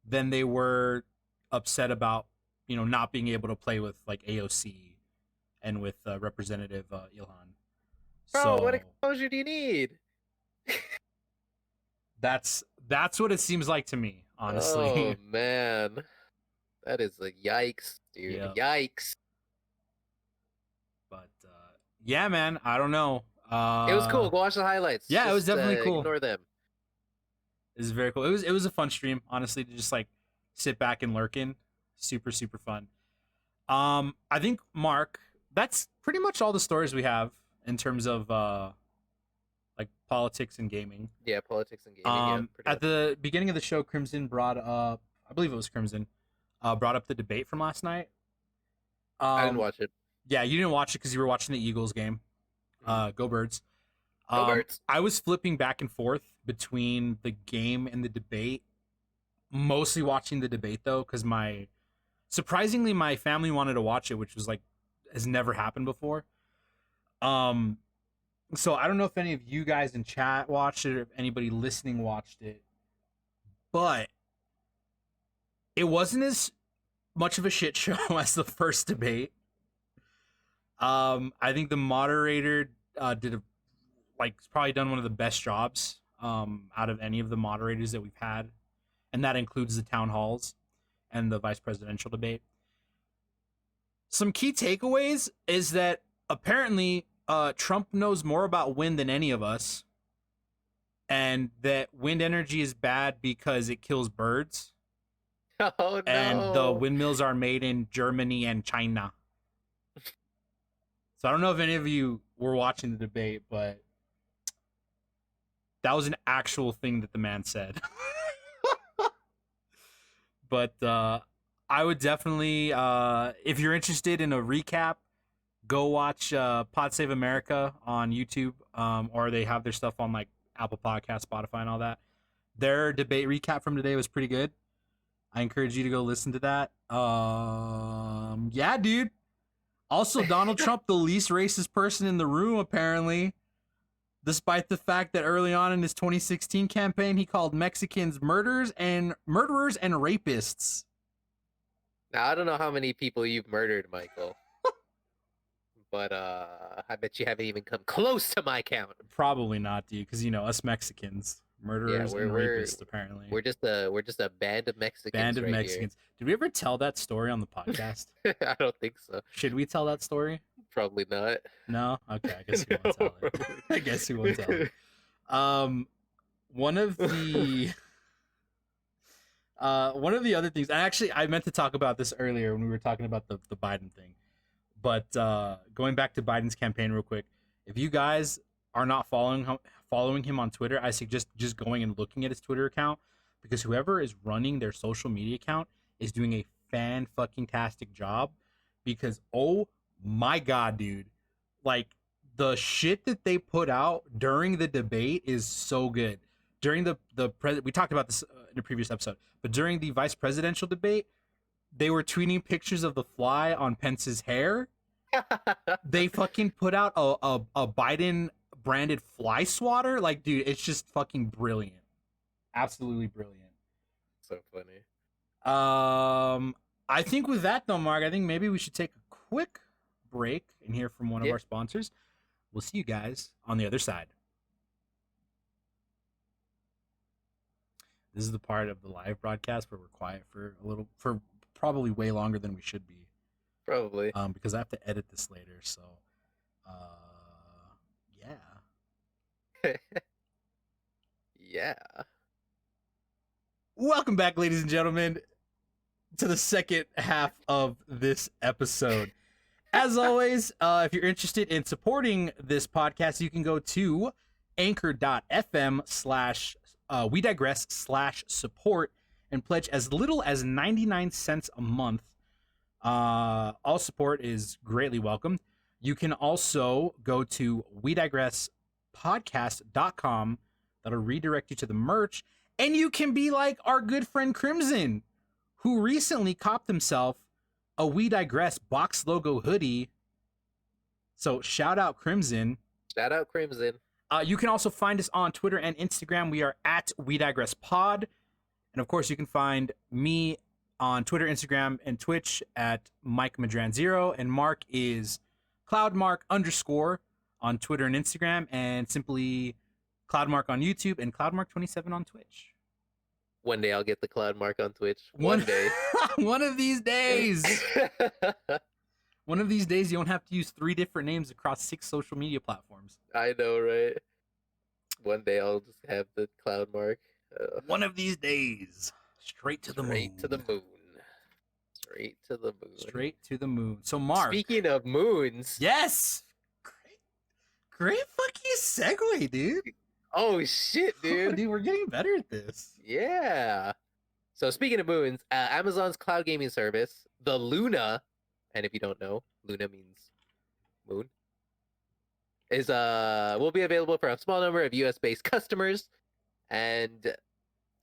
than they were upset about, you know, not being able to play with like AOC and with Representative Ilhan. Bro, what exposure do you need? That's what it seems like to me, honestly. Oh man, that is a yikes, dude. Yep. Yikes. But yeah, man, I don't know. It was cool. Go watch the highlights. Yeah, it was definitely cool. Ignore them. It was very cool. It was a fun stream, honestly, to just like sit back and lurk in. Super fun. I think, Mark, that's pretty much all the stories we have in terms of like politics and gaming. Yeah, politics and gaming. At the beginning of the show, Crimson brought up, I believe it was Crimson, brought up the debate from last night. I didn't watch it. Yeah, you didn't watch it because you were watching the Eagles game. Go Birds. Go Birds. I was flipping back and forth between the game and the debate. Mostly watching the debate though, because surprisingly my family wanted to watch it, which was like has never happened before. So I don't know if any of you guys in chat watched it or if anybody listening watched it, but it wasn't as much of a shit show as the first debate. I think the moderator probably done one of the best jobs out of any of the moderators that we've had, and that includes the town halls and the vice presidential debate. Some key takeaways is that apparently Trump knows more about Win than any of us. and that wind energy is bad because it kills birds, Oh and the no. windmills are made in Germany and China. So I don't know if any of you were watching the debate, but that was an actual thing that the man said. But I would definitely, if you're interested in a recap, go watch Pod Save America on YouTube, or they have their stuff on like Apple Podcasts, Spotify, and all that. Their debate recap from today was pretty good. I encourage you to go listen to that. Yeah, dude. Also, Donald Trump, the least racist person in the room, apparently, despite the fact that early on in his 2016 campaign, he called Mexicans murderers and rapists. Now I don't know how many people you've murdered, Michael, but I bet you haven't even come close to my count. Probably not, dude, because us Mexicans, murderers and rapists, apparently. We're just a band of Mexicans. Band of Mexicans. Did we ever tell that story on the podcast? I don't think so. Should we tell that story? Probably not. No? Okay, I guess we won't tell it. I guess we won't tell it. One of the other things, and actually I meant to talk about this earlier when we were talking about the Biden thing. But going back to Biden's campaign real quick, if you guys are not following him on Twitter, I suggest just going and looking at his Twitter account, because whoever is running their social media account is doing a fan-fucking-tastic job. Because, oh my God, dude, like, the shit that they put out during the debate is so good. During we talked about this in a previous episode, but during the vice presidential debate, they were tweeting pictures of the fly on Pence's hair. They fucking put out a Biden branded fly swatter. Like, dude, it's just fucking brilliant. Absolutely brilliant. So funny. I think with that though, Mark, I think maybe we should take a quick break and hear from one of our sponsors. We'll see you guys on the other side. This is the part of the live broadcast where we're quiet for probably way longer than we should be. Probably. Because I have to edit this later, so yeah. Yeah. Welcome back, ladies and gentlemen, to the second half of this episode. As always, if you're interested in supporting this podcast, you can go to anchor.fm/we digress/support and pledge as little as 99 cents a month. All support is greatly welcome. You can also go to WeDigressPodcast.com. That'll redirect you to the merch. And you can be like our good friend Crimson, who recently copped himself a We Digress box logo hoodie. So shout out Crimson. Shout out Crimson. You can also find us on Twitter and Instagram. We are at We Digress Pod. And of course, you can find me on Twitter, Instagram, and Twitch at Mike Madran0. And Mark is CloudMark_ on Twitter and Instagram, and simply CloudMark on YouTube and CloudMark27 on Twitch. One day I'll get the Cloud Mark on Twitch. One day. One of these days. One of these days, you don't have to use 3 different names across 6 social media platforms. I know, right? One day I'll just have the Cloud Mark. One of these days. Straight to the moon. Straight to the moon. Straight to the moon. Straight to the moon. So, Mark. Speaking of moons. Yes. Great fucking segue, dude. Oh, shit, dude. Oh, dude, we're getting better at this. Yeah. So, speaking of moons, Amazon's cloud gaming service, the Luna, and if you don't know, Luna means moon, is will be available for a small number of US-based customers, and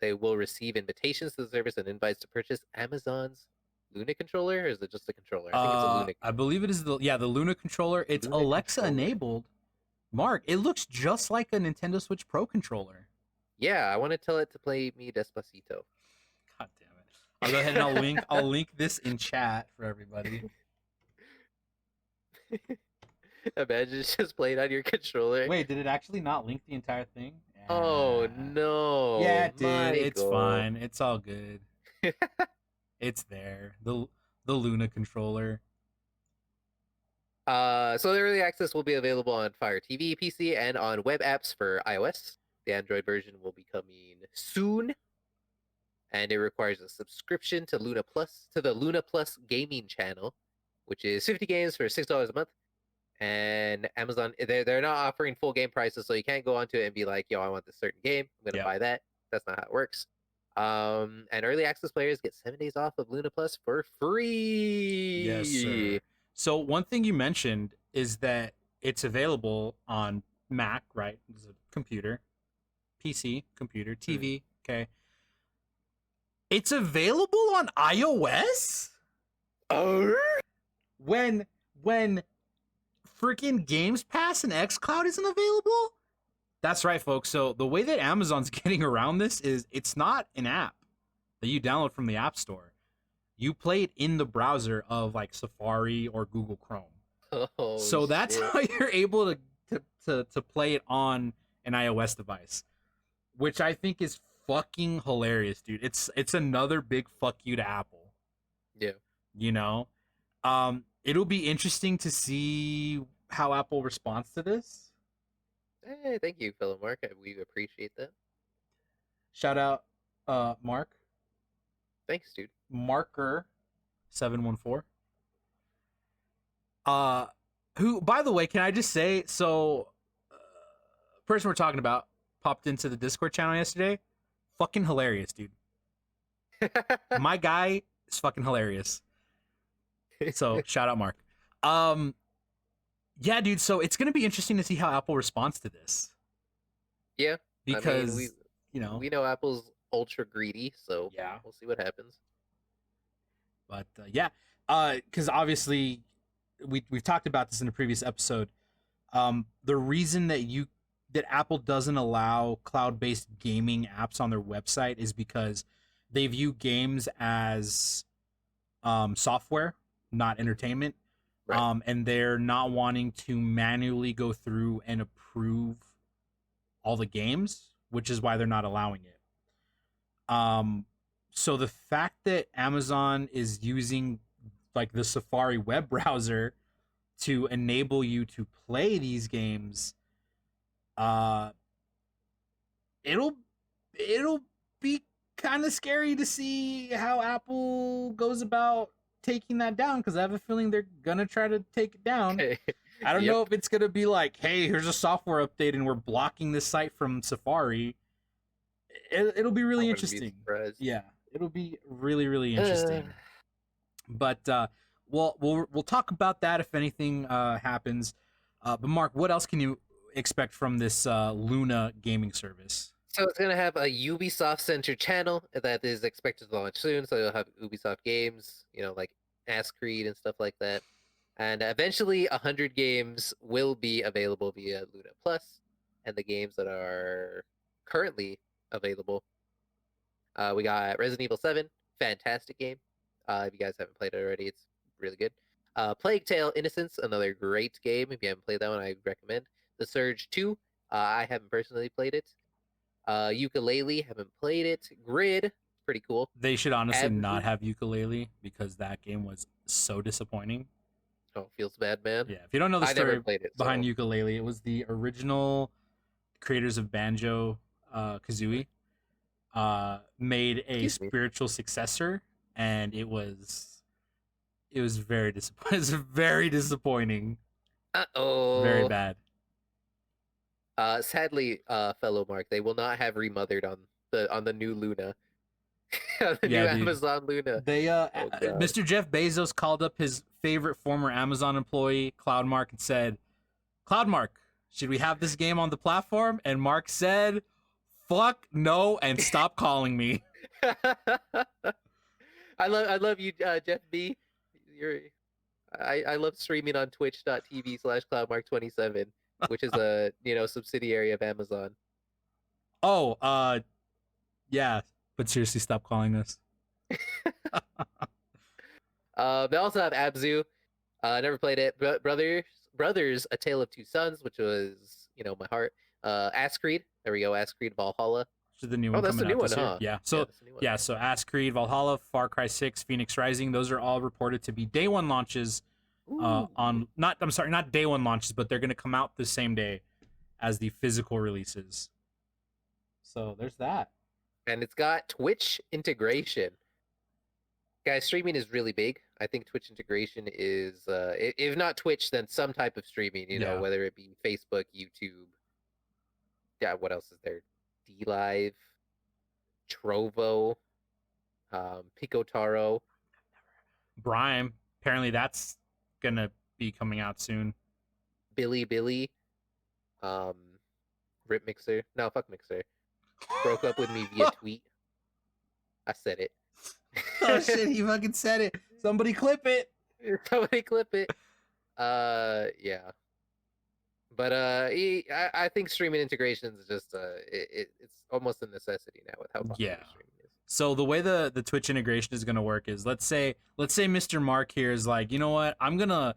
they will receive invitations to the service and invites to purchase Amazon's Luna controller, or is it just a controller? I think it's a Luna. I believe it is the Luna controller. It's Luna Alexa controller. enabled. Mark, it looks just like a Nintendo Switch Pro controller. Yeah, I want to tell it to play me Despacito. God damn it! I'll go ahead and I'll link this in chat for everybody. Imagine it's just playing on your controller. Wait, did it actually not link the entire thing? Oh no! Yeah, it did. Michael. It's fine. It's all good. It's there. The Luna controller. So the early access will be available on Fire TV, PC, and on web apps for iOS. the Android version will be coming soon, and it requires a subscription to Luna Plus, to the Luna Plus gaming channel, which is 50 games for $6 a month. And Amazon, they're not offering full game prices, so you can't go onto it and be like, "Yo, I want this certain game. I'm gonna buy that." That's not how it works. And early access players get 7 days off of Luna Plus for free. Yes, sir. So one thing you mentioned is that it's available on Mac, right? It's a computer, PC, computer, TV. Okay. It's available on iOS? Oh, When freaking Games Pass and xCloud isn't available? That's right, folks. So the way that Amazon's getting around this is it's not an app that you download from the App Store. You play it in the browser of like Safari or Google Chrome. oh So that's shit. how you're able to play it on an iOS device, which I think is fucking hilarious, dude. It's another big fuck you to Apple. Yeah. You know, it'll be interesting to see how Apple responds to this. Hey, thank you, fellow Mark. We appreciate that. Shout out, Mark. Thanks, dude. Marker 714. Who, by the way, can I just say, so person we're talking about popped into the Discord channel yesterday. Fucking hilarious, dude. My guy is fucking hilarious. So shout out, Mark. Yeah, dude. So it's gonna be interesting to see how Apple responds to this. Yeah, Because I mean, we we know Apple's ultra greedy, so Yeah. we'll see what happens. But because obviously we've talked about this in a previous episode. The reason that Apple doesn't allow cloud-based gaming apps on their website is because they view games as software, not entertainment. Right. And they're not wanting to manually go through and approve all the games, which is why they're not allowing it. So the fact that Amazon is using like the Safari web browser to enable you to play these games, it'll be kind of scary to see how Apple goes about taking that down, because I have a feeling they're gonna try to take it down. I don't know if it's gonna be like, hey, here's a software update and we're blocking this site from Safari. It'll be really interesting. Yeah, it'll be really, really interesting. But we'll talk about that if anything happens. But Mark, what else can you expect from this Luna gaming service? So it's gonna have a Ubisoft Center channel that is expected to launch soon. So you'll have Ubisoft games, like Ass Creed and stuff like that. And eventually, 100 games will be available via Luna Plus, and the games that are currently available, we got Resident Evil 7, fantastic game. If you guys haven't played it already, it's really good. Plague Tale: Innocence, another great game. If you haven't played that one, I recommend. The Surge 2, I haven't personally played it. Ukulele, haven't played it. Grid, pretty cool. They should honestly not have Ukulele, because that game was so disappointing. Oh, feels bad, man. Yeah, if you don't know the story behind so. Ukulele, it was the original creators of Banjo Kazooie made a spiritual successor, and it was very disappointing. It's very disappointing. Uh-oh. Very bad. Sadly, fellow Mark, they will not have remothered on the new Luna. New Amazon Luna. They Mr. Jeff Bezos called up his favorite former Amazon employee, Cloud Mark, and said, "Cloud Mark, should we have this game on the platform?" And Mark said, "Fuck no," and stop calling me. I love you, Jeff B. I love streaming on twitch.tv/cloudmark27, which is a subsidiary of Amazon. Oh, yeah. But seriously, stop calling us. They also have Abzu. Never played it. Brothers, A Tale of Two Sons, which was my heart. Ass Creed. There we go. Ass Creed Valhalla. Which is the new one. That's the new one, huh? Yeah. So so Ass Creed, Valhalla, Far Cry 6, Phoenix Rising. Those are all reported to be day one launches. Not day one launches, but they're going to come out the same day as the physical releases. So there's that. And it's got Twitch integration. Guys, streaming is really big. I think Twitch integration is, if not Twitch, then some type of streaming. Yeah. Whether it be Facebook, YouTube. Yeah, what else is there? D Live, Trovo, Picotaro. Brime. Apparently that's gonna be coming out soon. Billy, Rip Mixer. No, fuck Mixer. Broke up with me via tweet. I said it. Oh shit, he fucking said it. Somebody clip it. Somebody clip it. Yeah. But I think streaming integrations is just it's almost a necessity now with how popular streaming is. So the way the Twitch integration is gonna work is let's say Mr. Mark here is like, you know what, I'm gonna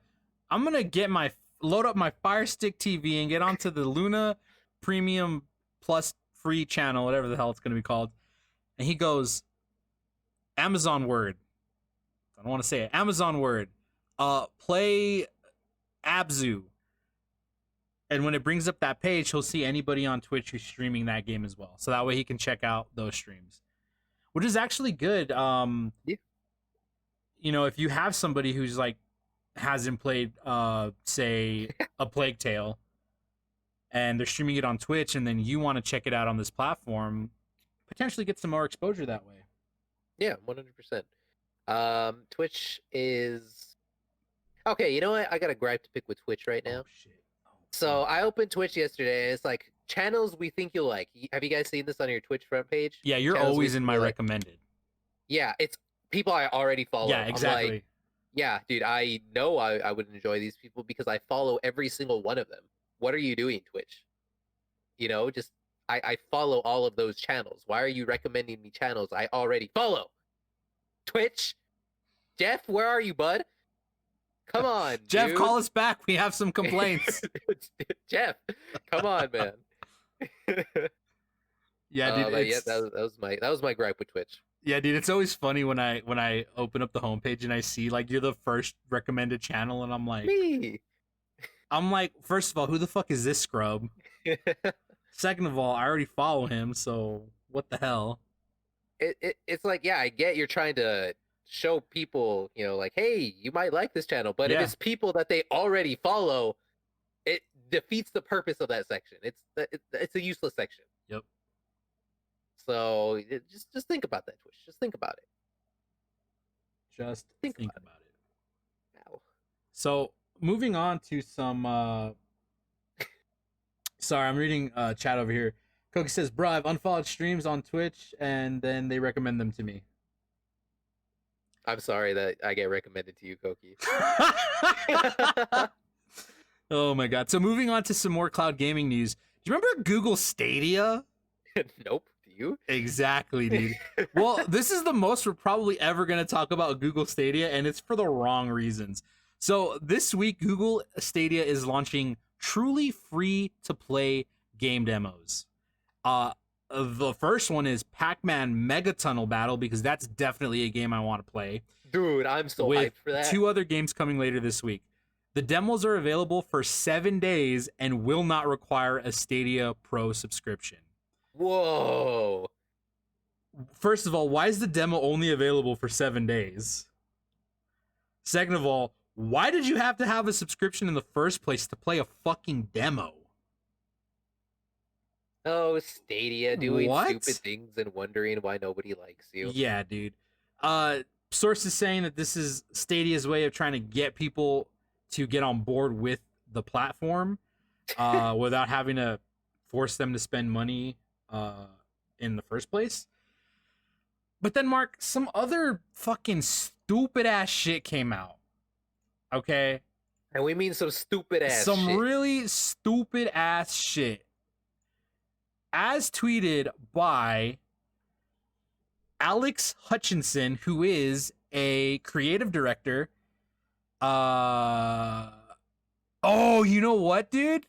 load up my Fire Stick TV and get onto the Luna Premium Plus free channel, whatever the hell it's gonna be called, and he goes, Amazon Word. I don't want to say it. Amazon Word. Play Abzu. And when it brings up that page, he'll see anybody on Twitch who's streaming that game as well. So that way he can check out those streams, which is actually good. Yeah. If you have somebody who's like hasn't played, say, a Plague Tale, and they're streaming it on Twitch, and then you want to check it out on this platform, potentially get some more exposure that way. Yeah, 100%. Twitch is okay. You know what? I got a gripe to pick with Twitch right now. Oh, shit. So I opened Twitch yesterday, and it's like channels we think you'll like. Have you guys seen this on your Twitch front page? Yeah, you're channels always in my recommended. Yeah, it's people I already follow. Yeah, exactly. I'm like, yeah, dude, I know I would enjoy these people because I follow every single one of them. What are you doing, Twitch? Just I follow all of those channels. Why are you recommending me channels I already follow? Twitch? Jeff, where are you, bud? Come on, Jeff, dude. call us back. We have some complaints. Jeff, come on, man. Yeah, dude. Yeah, that was my gripe with Twitch. Yeah, dude, it's always funny when I open up the homepage and I see like you're the first recommended channel, and I'm like, me. First of all, who the fuck is this scrub? Second of all, I already follow him, so what the hell? It's like, yeah, I get you're trying to show people, like, hey, you might like this channel, but if it's people that they already follow, it defeats the purpose of that section. It's a useless section. Yep. So just think about that, Twitch. Just think about it. Just think about it. Ow. So moving on to some. Sorry, I'm reading chat over here. Koki says, "Bro, I've unfollowed streams on Twitch, and then they recommend them to me." I'm sorry that I get recommended to you, Koki. Oh my god. So moving on to some more cloud gaming news. Do you remember Google Stadia? Nope. Do you? Exactly, dude. Well, this is the most we're probably ever going to talk about Google Stadia, and it's for the wrong reasons. So this week, Google Stadia is launching truly free-to-play game demos. The first one is Pac-Man Megatunnel Battle, because that's definitely a game I want to play. Dude, I'm so hyped for that. 2 other games coming later this week. The demos are available for 7 days and will not require a Stadia Pro subscription. Whoa. First of all, why is the demo only available for 7 days? Second of all, why did you have to have a subscription in the first place to play a fucking demo? Oh, Stadia doing What? stupid things and wondering why nobody likes you. Yeah, dude. Sources saying that this is Stadia's way of trying to get people to get on board with the platform without having to force them to spend money in the first place. But then, Mark, some other fucking stupid ass shit came out. Okay? And we mean some stupid ass Some shit. really stupid ass shit. As tweeted by Alex Hutchinson, who is a creative director. Oh, you know what, dude?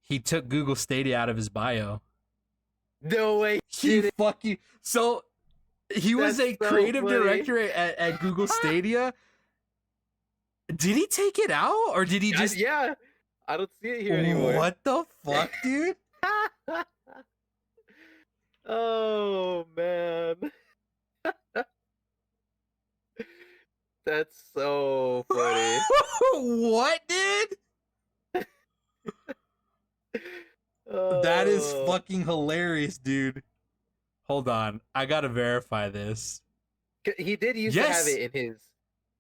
He took Google Stadia out of his bio. No way. He fucking so he was That's a so creative funny. director at Google Stadia. Did he take it out, or did he just? Yeah, I don't see it here anymore. What the fuck, dude? Oh man, that's so funny. What, dude? That is Oh, fucking hilarious, dude. Hold on. I gotta verify this. he did used to have Yes! it in his.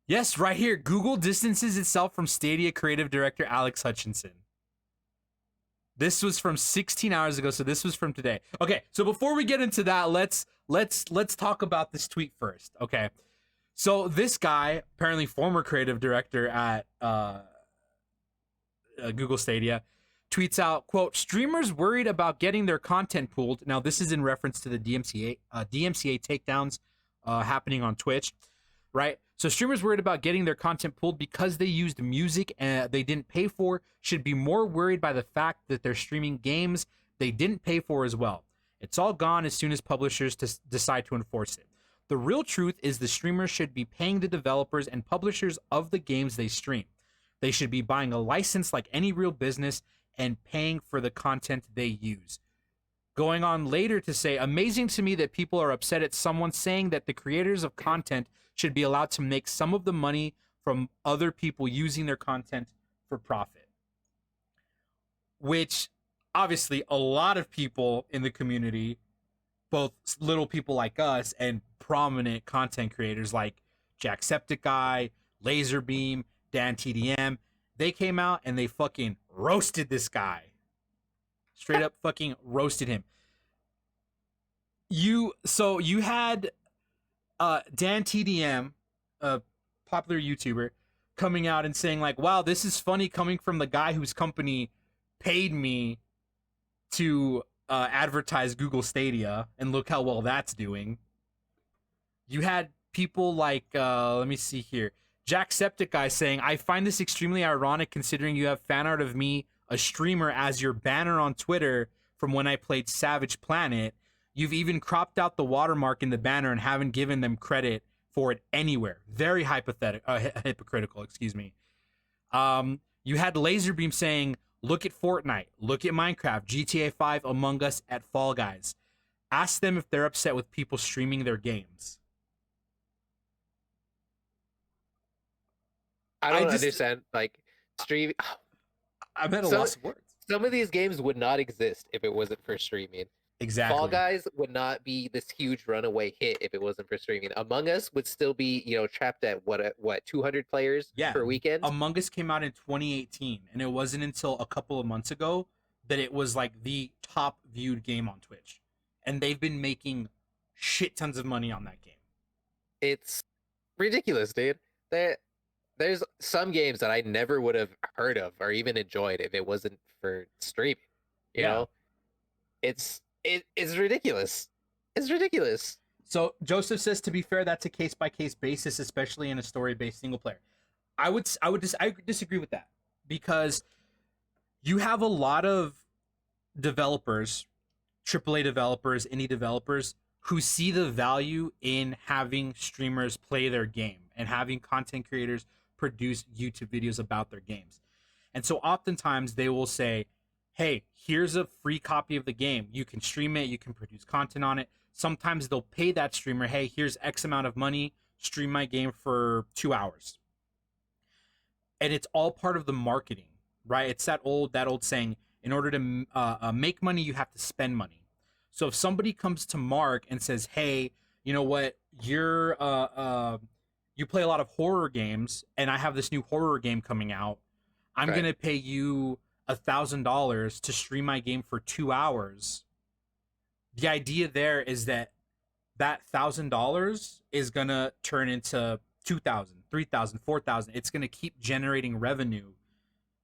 Yes, right here. Google distances itself from Stadia creative director Alex Hutchinson. This was from 16 hours ago, so this was from today. Okay, so before we get into that, let's talk about this tweet first. Okay. So this guy, apparently former creative director at Google Stadia, tweets out, quote, streamers worried about getting their content pooled. Now, this is in reference to the DMCA takedowns happening on Twitch, right? So streamers worried about getting their content pulled because they used music and they didn't pay for should be more worried by the fact that they're streaming games they didn't pay for as well. It's all gone as soon as publishers decide to enforce it. The real truth is the streamers should be paying the developers and publishers of the games they stream. They should be buying a license like any real business and paying for the content they use. Going on later to say, amazing to me that people are upset at someone saying that the creators of content should be allowed to make some of the money from other people using their content for profit. Which, obviously, a lot of people in the community, both little people like us and prominent content creators like Jacksepticeye, Laserbeam, Dan TDM, they came out and they fucking roasted this guy. Straight up fucking roasted him. You had Dan TDM, a popular YouTuber, coming out and saying like, wow, this is funny coming from the guy whose company paid me to advertise Google Stadia, and look how well that's doing. You had people like, let me see here, Jacksepticeye saying, I find this extremely ironic considering you have fan art of me, a streamer, as your banner on Twitter from when I played Savage Planet. You've even cropped out the watermark in the banner and haven't given them credit for it anywhere. Very hypocritical, excuse me. You had Laserbeam saying, look at Fortnite, look at Minecraft, GTA 5, Among Us, at Fall Guys. Ask them if they're upset with people streaming their games. I don't understand. Like stream. I'm at a So loss of words. some of these games would not exist if it wasn't for streaming. Exactly. Fall Guys would not be this huge runaway hit if it wasn't for streaming. Among Us would still be, trapped at what 200 players per weekend. Among Us came out in 2018, and it wasn't until a couple of months ago that it was like the top viewed game on Twitch, and they've been making shit tons of money on that game. It's ridiculous, dude. There's some games that I never would have heard of or even enjoyed if it wasn't for streaming. You know, it's ridiculous. It's ridiculous. So Joseph says, to be fair, that's a case by case basis, especially in a story based single player. I disagree with that, because you have a lot of developers, AAA developers, indie developers, who see the value in having streamers play their game and having content creators produce YouTube videos about their games. And so oftentimes they will say, hey, here's a free copy of the game. You can stream it, you can produce content on it. Sometimes they'll pay that streamer, hey, here's X amount of money, stream my game for 2 hours. And it's all part of the marketing, right? It's that old saying, in order to make money, you have to spend money. So if somebody comes to Mark and says, hey, you know what, you play a lot of horror games, and I have this new horror game coming out, I'm going to pay you $1,000 to stream my game for 2 hours. The idea there is that $1,000 is going to turn into 2,000, 3,000, 4,000. It's going to keep generating revenue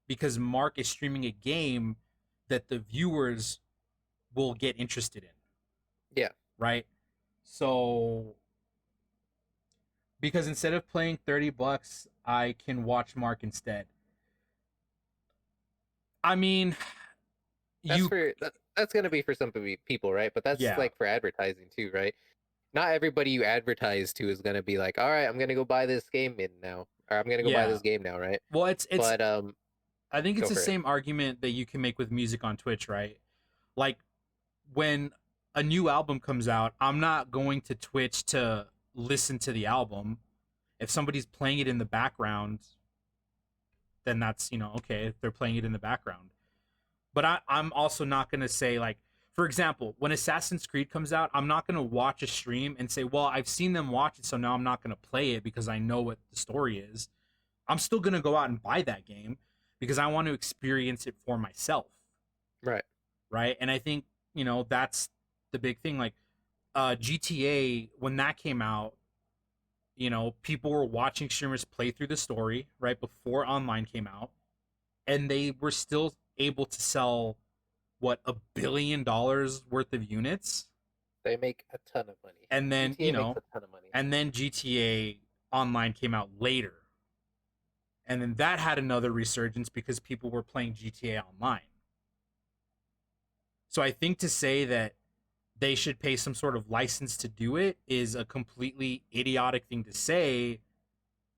because Mark is streaming a game that the viewers will get interested in. Yeah. Right? So, because instead of paying $30, I can watch Mark instead. I mean, that's gonna be for some people, right? But that's like for advertising too, right? Not everybody you advertise to is gonna be like, all right, I'm gonna go buy this game now, or I'm gonna go buy this game now, right? Well, it's but I think it's the same argument that you can make with music on Twitch, right? Like when a new album comes out, I'm not going to Twitch to listen to the album. If somebody's playing it in the background, then that's, okay, if they're playing it in the background. But I'm also not going to say, like, for example, when Assassin's Creed comes out, I'm not going to watch a stream and say, well, I've seen them watch it, so now I'm not going to play it because I know what the story is. I'm still going to go out and buy that game because I want to experience it for myself. Right. Right. And I think, that's the big thing. Like, GTA, when that came out, people were watching streamers play through the story right before online came out, and they were still able to sell what, $1 billion worth of units. They make a ton of money. And then GTA makes a ton of money. and then GTA Online came out later, and then that had another resurgence because people were playing GTA Online. So I think to say that they should pay some sort of license to do it is a completely idiotic thing to say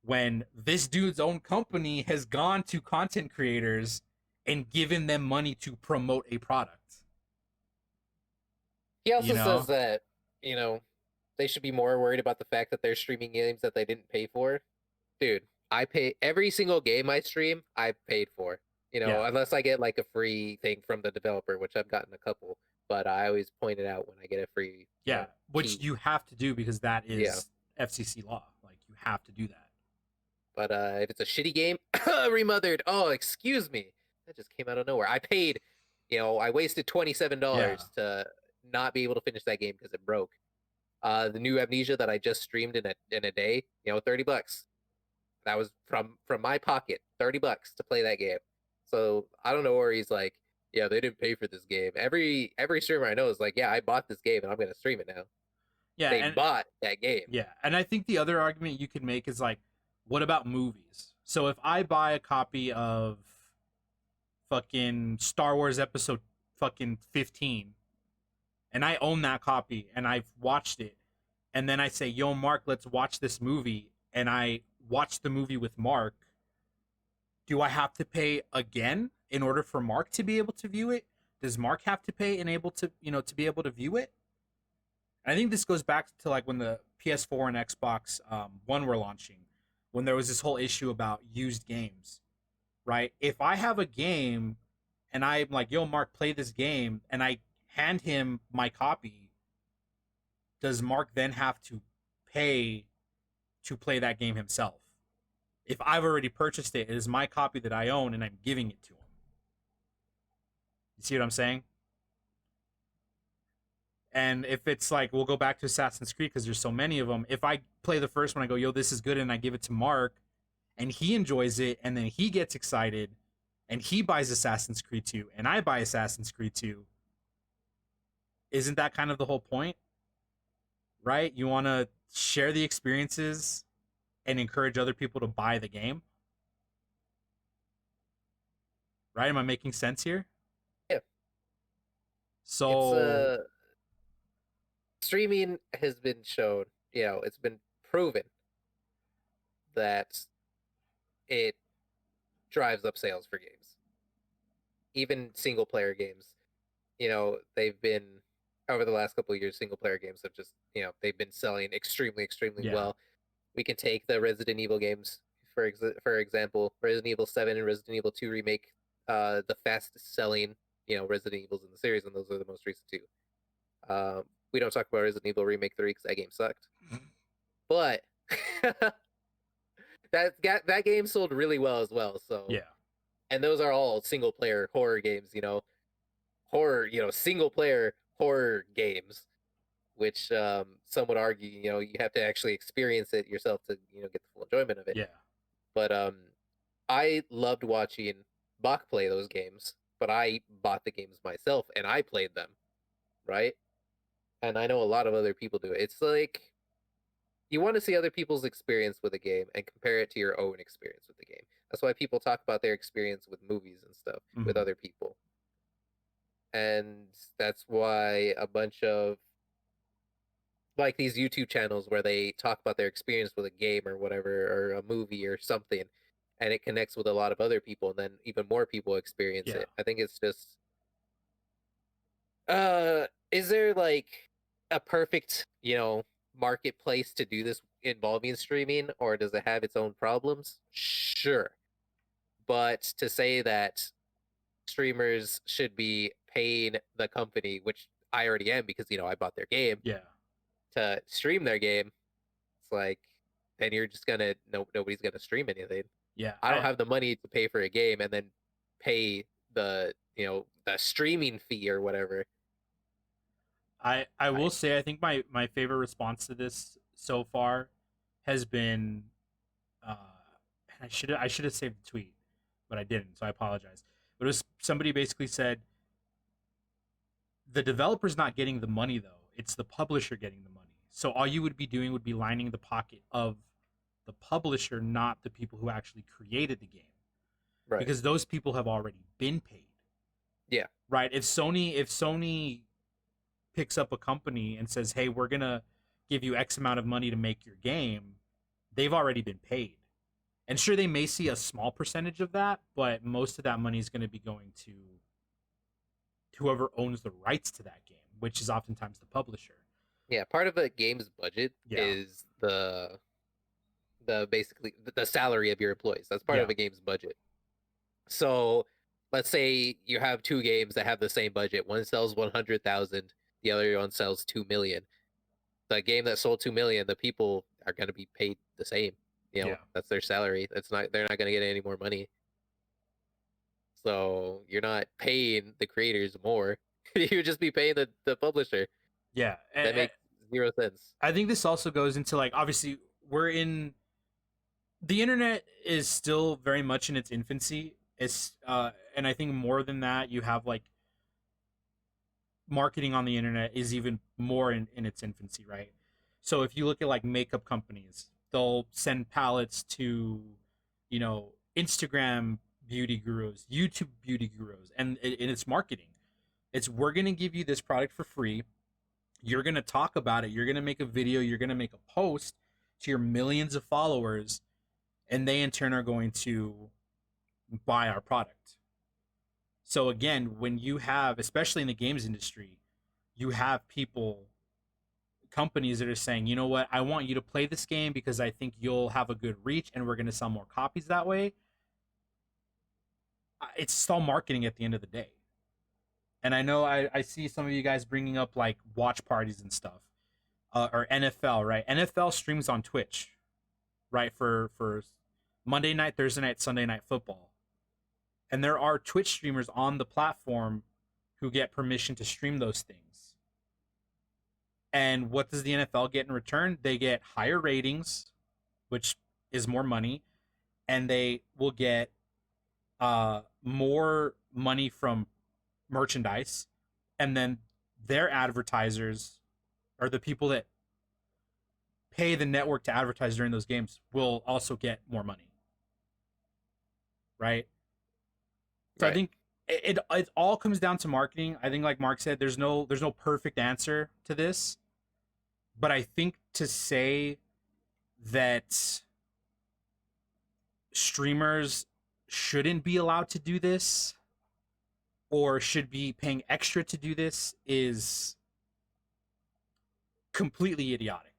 when this dude's own company has gone to content creators and given them money to promote a product. He also says that, they should be more worried about the fact that they're streaming games that they didn't pay for. Dude, I pay every single game I stream, I paid for. Unless I get like a free thing from the developer, which I've gotten a couple, but I always point it out when I get a free. Which you have to do because that is FCC law. Like, you have to do that. But if it's a shitty game, remothered. Oh, excuse me, that just came out of nowhere. I paid, I wasted $27 to not be able to finish that game because it broke. The new Amnesia that I just streamed in a day, $30. That was from my pocket, $30 to play that game. So I don't know where he's like, yeah, they didn't pay for this game. Every streamer I know is like, yeah, I bought this game and I'm gonna stream it now. Yeah, they bought that game. Yeah, and I think the other argument you could make is like, what about movies? So if I buy a copy of fucking Star Wars Episode fucking 15, and I own that copy and I've watched it, and then I say, yo, Mark, let's watch this movie, and I watch the movie with Mark, do I have to pay again in order for Mark to be able to view it? Does Mark have to pay and able to, to be able to view it? And I think this goes back to like when the PS4 and Xbox One were launching, when there was this whole issue about used games, right? If I have a game and I'm like, yo, Mark, play this game, and I hand him my copy, does Mark then have to pay to play that game himself? If I've already purchased it, it is my copy that I own and I'm giving it to him. You see what I'm saying? And if it's like, we'll go back to Assassin's Creed because there's so many of them. If I play the first one, I go, yo, this is good, and I give it to Mark, and he enjoys it, and then he gets excited, and he buys Assassin's Creed 2, and I buy Assassin's Creed 2, isn't that kind of the whole point? Right? You want to share the experiences and encourage other people to buy the game? Right? Am I making sense here? Yeah. So streaming has been shown, it's been proven that it drives up sales for games. Even single player games, they've been, over the last couple of years, single player games have just, they've been selling extremely well. We can take the Resident Evil games, for example. Resident Evil 7 and Resident Evil 2 remake, the fastest selling, Resident Evils in the series, and those are the most recent two. We don't talk about Resident Evil Remake 3 because that game sucked. But that game sold really well as well. So yeah. And those are all single player horror games, horror, single player horror games, which some would argue, you have to actually experience it yourself to, get the full enjoyment of it. Yeah. But I loved watching Bach play those games, but I bought the games myself and I played them, right? And I know a lot of other people do it. It's like, you want to see other people's experience with a game and compare it to your own experience with the game. That's why people talk about their experience with movies and stuff with other people. And that's why a bunch of like these YouTube channels where they talk about their experience with a game or whatever, or a movie or something, and it connects with a lot of other people, and then even more people experience it. I think it's just is there like a perfect, marketplace to do this involving streaming, or does it have its own problems? Sure. But to say that streamers should be paying the company, which I already am because, I bought their game, Yeah. to stream their game, it's like, then you're just gonna, nobody's gonna stream anything. Yeah. I don't have the money to pay for a game and then pay the streaming fee or whatever. I will say I think my favorite response to this so far has been uh I should have saved the tweet, but I didn't, so I apologize. But it was somebody basically said the developer's not getting the money though. It's the publisher getting the money. So all you would be doing would be lining the pocket of the publisher, not the people who actually created the game. Right. Because those people have already been paid. Yeah. Right? If Sony picks up a company and says, "Hey, we're going to give you X amount of money to make your game," they've already been paid. And sure, they may see a small percentage of that, but most of that money is going to be going to whoever owns the rights to that game, which is oftentimes the publisher. Yeah, part of a game's budget Yeah. is the basically the salary of your employees. That's part of Yeah. a game's budget. So let's say you have two games that have the same budget. One sells 100,000, the other one sells 2 million. The game that sold 2 million, the people are going to be paid the same. Yeah. That's their salary. They're not going to get any more money. So you're not paying the creators more. You just be paying the publisher. Yeah. That makes zero sense. I think this also goes into, like, obviously the internet is still very much in its infancy. And I think more than that, you have like marketing on the internet is even more in its infancy, right? So if you look at like makeup companies, they'll send palettes to, Instagram beauty gurus, YouTube beauty gurus, and it's marketing. It's, we're gonna give you this product for free. You're gonna talk about it. You're gonna make a video. You're gonna make a post to your millions of followers, and they in turn are going to buy our product. So again, when you have, especially in the games industry, you have companies that are saying, you know what, I want you to play this game because I think you'll have a good reach and we're going to sell more copies that way. It's all marketing at the end of the day. And I know I see some of you guys bringing up like watch parties and stuff, or NFL, right? NFL streams on Twitch, right? For Monday night, Thursday night, Sunday night football. And there are Twitch streamers on the platform who get permission to stream those things. And what does the NFL get in return? They get higher ratings, which is more money, and they will get more money from merchandise, and then their advertisers, or the people that pay the network to advertise during those games, will also get more money. Right? So right. I think it all comes down to marketing. I think, like Mark said, there's no perfect answer to this, but I think to say that streamers shouldn't be allowed to do this or should be paying extra to do this is completely idiotic.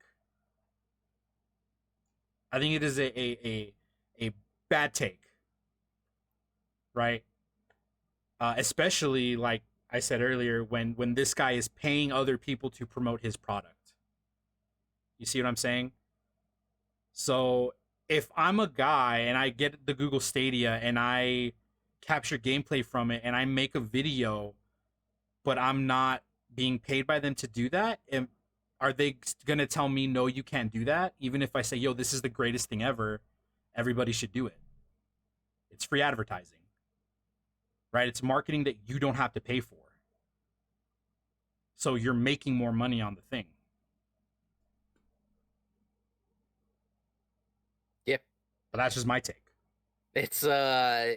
I think it is a bad take, right? Especially, like I said earlier, when this guy is paying other people to promote his product. You see what I'm saying? So if I'm a guy and I get the Google Stadia and I capture gameplay from it and I make a video, but I'm not being paid by them to do that, and are they going to tell me, no, you can't do that? Even if I say, yo, this is the greatest thing ever, everybody should do it. It's free advertising. Right? It's marketing that you don't have to pay for. So you're making more money on the thing. Yeah. But that's just my take. It's a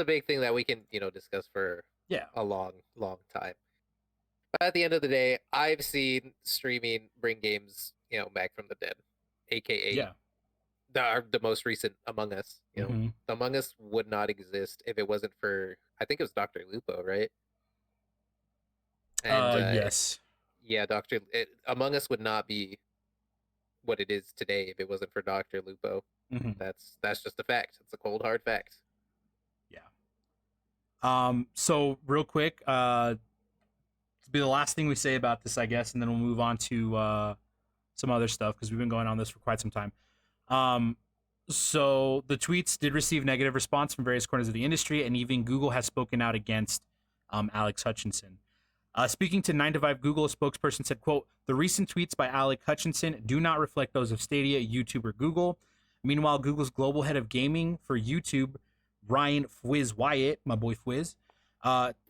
big thing that we can, discuss for a long time. But at the end of the day, I've seen streaming bring games, back from the dead, aka the most recent Among Us. Among Us would not exist if it wasn't for, I think it was Dr. Lupo, right? And yes. Yeah, Among Us would not be what it is today if it wasn't for Dr. Lupo. Mm-hmm. That's just a fact. It's a cold hard fact. Yeah. So real quick, to be the last thing we say about this, I guess, and then we'll move on to some other stuff because we've been going on this for quite some time. So the tweets did receive negative response from various corners of the industry, and even Google has spoken out against Alex Hutchinson. Speaking to 9 to 5 Google, a spokesperson said, quote, "The recent tweets by Alex Hutchinson do not reflect those of Stadia, YouTube, or Google." Meanwhile, Google's global head of gaming for YouTube, Ryan Fwiz Wyatt, my boy Fwiz,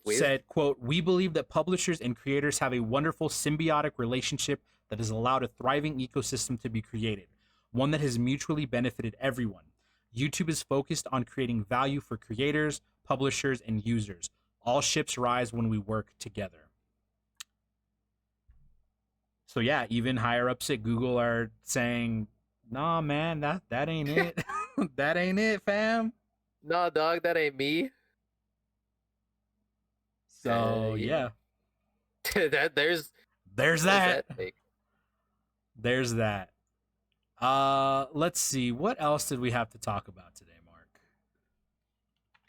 said, quote, "We believe that publishers and creators have a wonderful symbiotic relationship that has allowed a thriving ecosystem to be created, one that has mutually benefited everyone. YouTube is focused on creating value for creators, publishers, and users. All ships rise when we work together." So yeah, even higher ups at Google are saying, "Nah, man, that ain't it. That ain't it, fam." Nah, dog, that ain't me. So yeah, there's that. thing. There's that. Let's see. What else did we have to talk about today, Mark?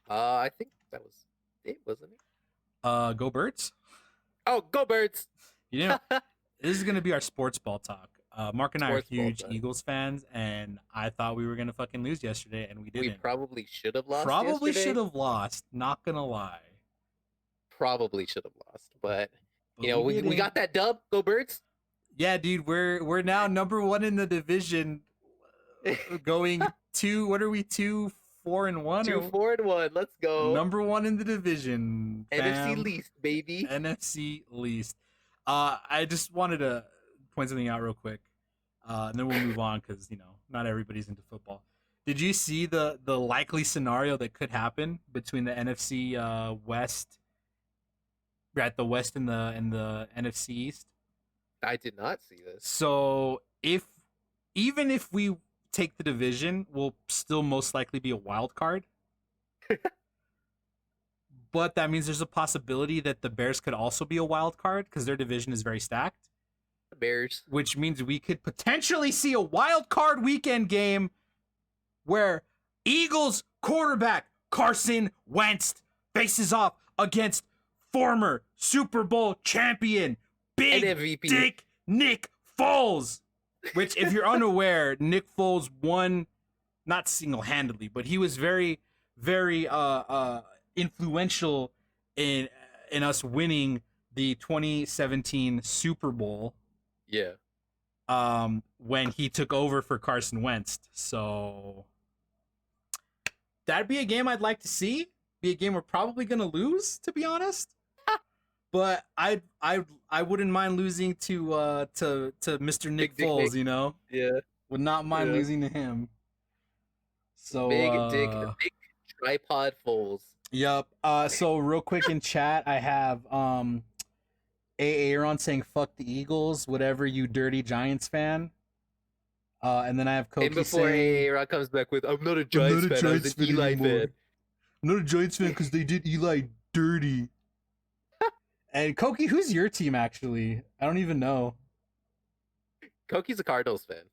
I think that was it, wasn't it? Go Birds. Oh, go Birds! You know, this is gonna be our sports ball talk. Mark and I are Sports ball huge talk. Eagles fans, and I thought we were gonna fucking lose yesterday, and we didn't. We probably should have lost. Probably yesterday. should have lost. Not gonna lie. Probably should have lost, but But you know we got that dub. Go Birds! Yeah, dude, we're now number 1 in the division, going to what are we 2-4-1? 2-4-1. Let's go. Number 1 in the division. NFC fam. least, baby. NFC least. I just wanted to point something out real quick, and then we'll move on because not everybody's into football. Did you see the likely scenario that could happen between the NFC West, right? The West and the NFC East. I did not see this. So even if we take the division, we'll still most likely be a wild card. But that means there's a possibility that the Bears could also be a wild card because their division is very stacked. The Bears. Which means we could potentially see a wild card weekend game where Eagles quarterback Carson Wentz faces off against former Super Bowl champion Big MVP. Dick Nick Foles. Which, if you're unaware, Nick Foles won, not single-handedly, but he was very, very influential in us winning the 2017 Super Bowl. Yeah. When he took over for Carson Wentz. So that'd be a game I'd like to see. Be a game we're probably gonna lose, to be honest. But I wouldn't mind losing to Mr. Nick Foles, Nick. Yeah. Would not mind losing to him. So Big tripod Foles. Yep. So real quick in chat, I have Aaron saying "fuck the Eagles," whatever, you dirty Giants fan. And then I have Koki and before saying, Aaron comes back with, "I'm not a Giants fan. I was an Eli fan." I'm not a Giants fan because they did Eli dirty. And Koki, who's your team actually? I don't even know. Koki's a Cardinals fan.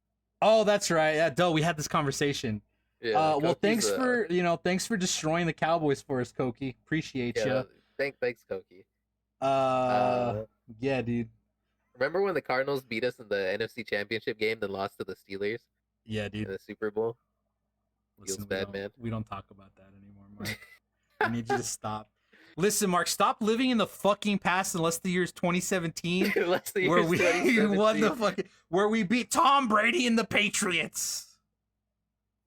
Oh, that's right. Yeah, duh. We had this conversation. Yeah. Well, thanks for destroying the Cowboys for us, Koki. Appreciate you. Thanks, Koki. Yeah, dude. Remember when the Cardinals beat us in the NFC Championship game, then lost to the Steelers? Yeah, dude. In the Super Bowl. Listen, Feels bad, man. We don't talk about that anymore, Mark. I need you to stop. Listen, Mark, stop living in the fucking past unless the year's 2017, where we 2017. Won the fucking, where we beat Tom Brady and the Patriots.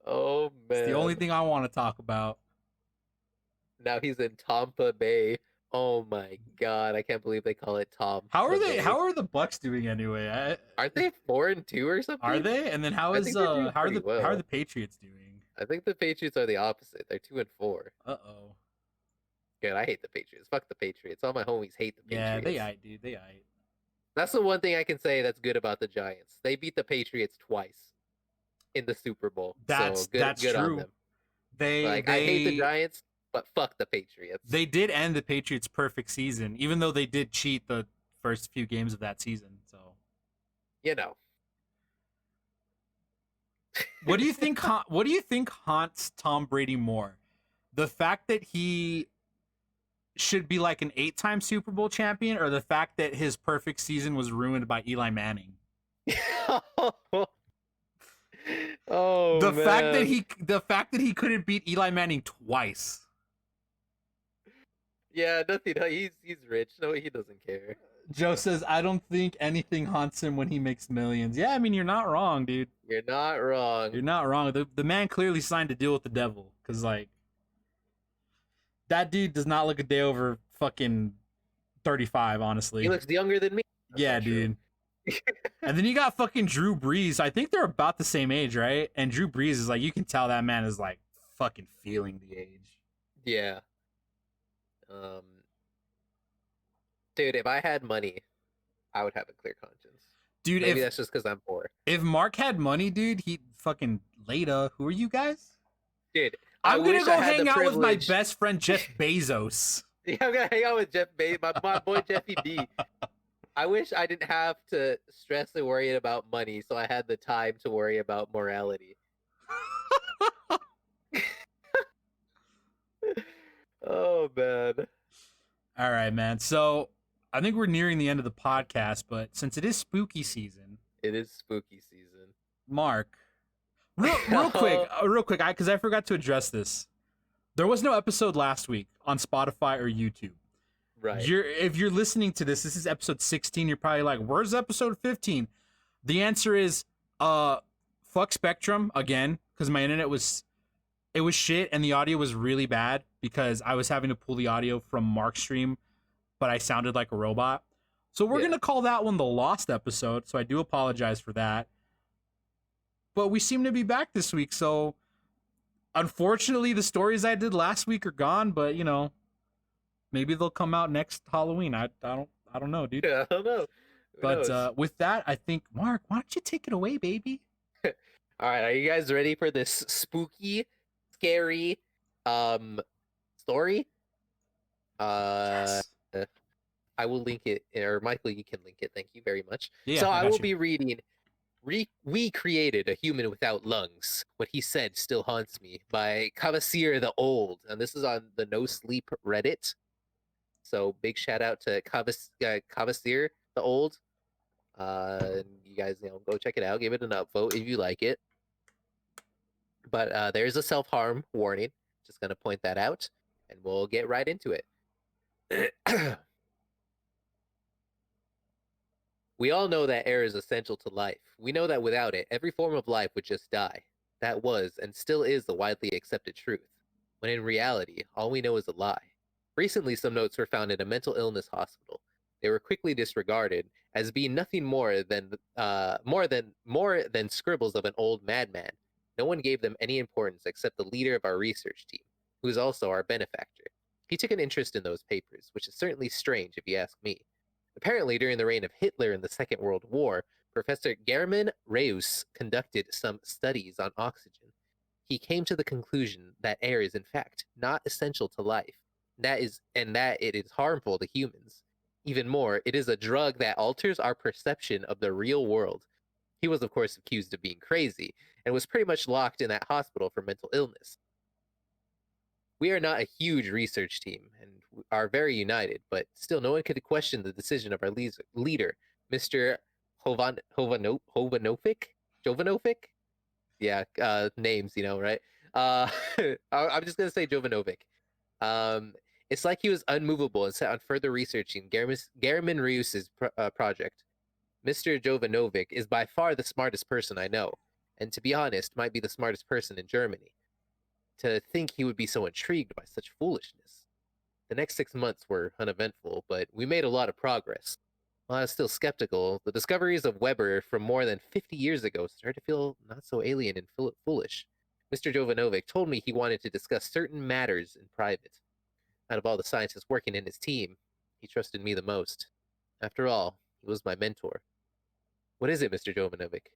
Oh man, it's the only thing I want to talk about. Now he's in Tampa Bay. Oh my god, I can't believe they call it Tom. How are they? How are the Bucks doing anyway? Aren't they 4-2 or something? Are they? And then how are the Patriots doing? I think the Patriots are the opposite. They're 2-4. Uh-oh. Good, I hate the Patriots. Fuck the Patriots. All my homies hate the Patriots. Yeah, they aight, dude. They aight. That's the one thing I can say that's good about the Giants. They beat the Patriots twice in the Super Bowl. That's good true. On them. I hate the Giants, but fuck the Patriots. They did end the Patriots' perfect season, even though they did cheat the first few games of that season. So, You know. what do you think? What do you think haunts Tom Brady more? The fact that he should be like an 8-time Super Bowl champion, or the fact that his perfect season was ruined by Eli Manning? Oh, the man. fact that he couldn't beat Eli Manning twice. Yeah, nothing. He's rich. No, he doesn't care. Joe says, I don't think anything haunts him when he makes millions. Yeah, I mean, you're not wrong, dude. You're not wrong. You're not wrong. The man clearly signed a deal with the devil, because, like, that dude does not look a day over fucking 35, honestly. He looks younger than me. Yeah, dude. And then you got fucking Drew Brees. I think they're about the same age, right? And Drew Brees is like, you can tell that man is like fucking feeling the age. Yeah. Dude, if I had money, I would have a clear conscience. Dude, maybe that's just because I'm poor. If Mark had money, dude, he'd fucking later. Who are you guys? Dude, I'm gonna go hang out with my best friend Jeff Bezos. Yeah, I'm gonna hang out with Jeff Bezos, my boy Jeffy B. I wish I didn't have to stress and worry about money, so I had the time to worry about morality. Oh, man. All right, man. So I think we're nearing the end of the podcast, but since it is spooky season, it is spooky season. Mark, real quick, because I forgot to address this. There was no episode last week on Spotify or YouTube. Right. If you're listening to this is episode 16. You're probably like, where's episode 15? The answer is, fuck Spectrum again, because my internet was shit and the audio was really bad because I was having to pull the audio from Mark's stream, but I sounded like a robot. So we're gonna call that one the lost episode. So I do apologize for that. But we seem to be back this week, so unfortunately the stories I did last week are gone, but you know, maybe they'll come out next Halloween. I don't know, dude. Yeah, I don't know. But with that, I think, Mark, why don't you take it away, baby? All right, are you guys ready for this spooky, scary story? Yes. I will link it, or Michael, you can link it. Thank you very much. Yeah, so I will be reading We Created a Human Without Lungs. What He Said Still Haunts Me by Cavasier the Old. And this is on the No Sleep Reddit. So big shout out to Cavasier the Old. You guys, go check it out. Give it an upvote if you like it. But there's a self-harm warning. Just going to point that out. And we'll get right into it. We all know that air is essential to life. We know that without it, every form of life would just die. That was and still is the widely accepted truth, when in reality, all we know is a lie. Recently, some notes were found in a mental illness hospital. They were quickly disregarded as being nothing more than scribbles of an old madman. No one gave them any importance except the leader of our research team, who is also our benefactor. He took an interest in those papers, which is certainly strange if you ask me. Apparently, during the reign of Hitler in the Second World War, Professor German Reus conducted some studies on oxygen. He came to the conclusion that air is in fact not essential to life, that it is harmful to humans. Even more, it is a drug that alters our perception of the real world. He was, of course, accused of being crazy, and was pretty much locked in that hospital for mental illness. We are not a huge research team, and are very united, but still no one could question the decision of our leader, Mr. Jovanovic? Yeah, names, right? I'm just going to say Jovanovic. It's like he was unmovable and set on further researching German Reus's project. Mr. Jovanovic is by far the smartest person I know, and to be honest, might be the smartest person in Germany. To think he would be so intrigued by such foolishness. The next 6 months were uneventful, but we made a lot of progress. While I was still skeptical, the discoveries of Weber from more than 50 years ago started to feel not so alien and foolish. Mr. Jovanovic told me he wanted to discuss certain matters in private. Out of all the scientists working in his team, he trusted me the most. After all, he was my mentor. What is it, Mr. Jovanovic?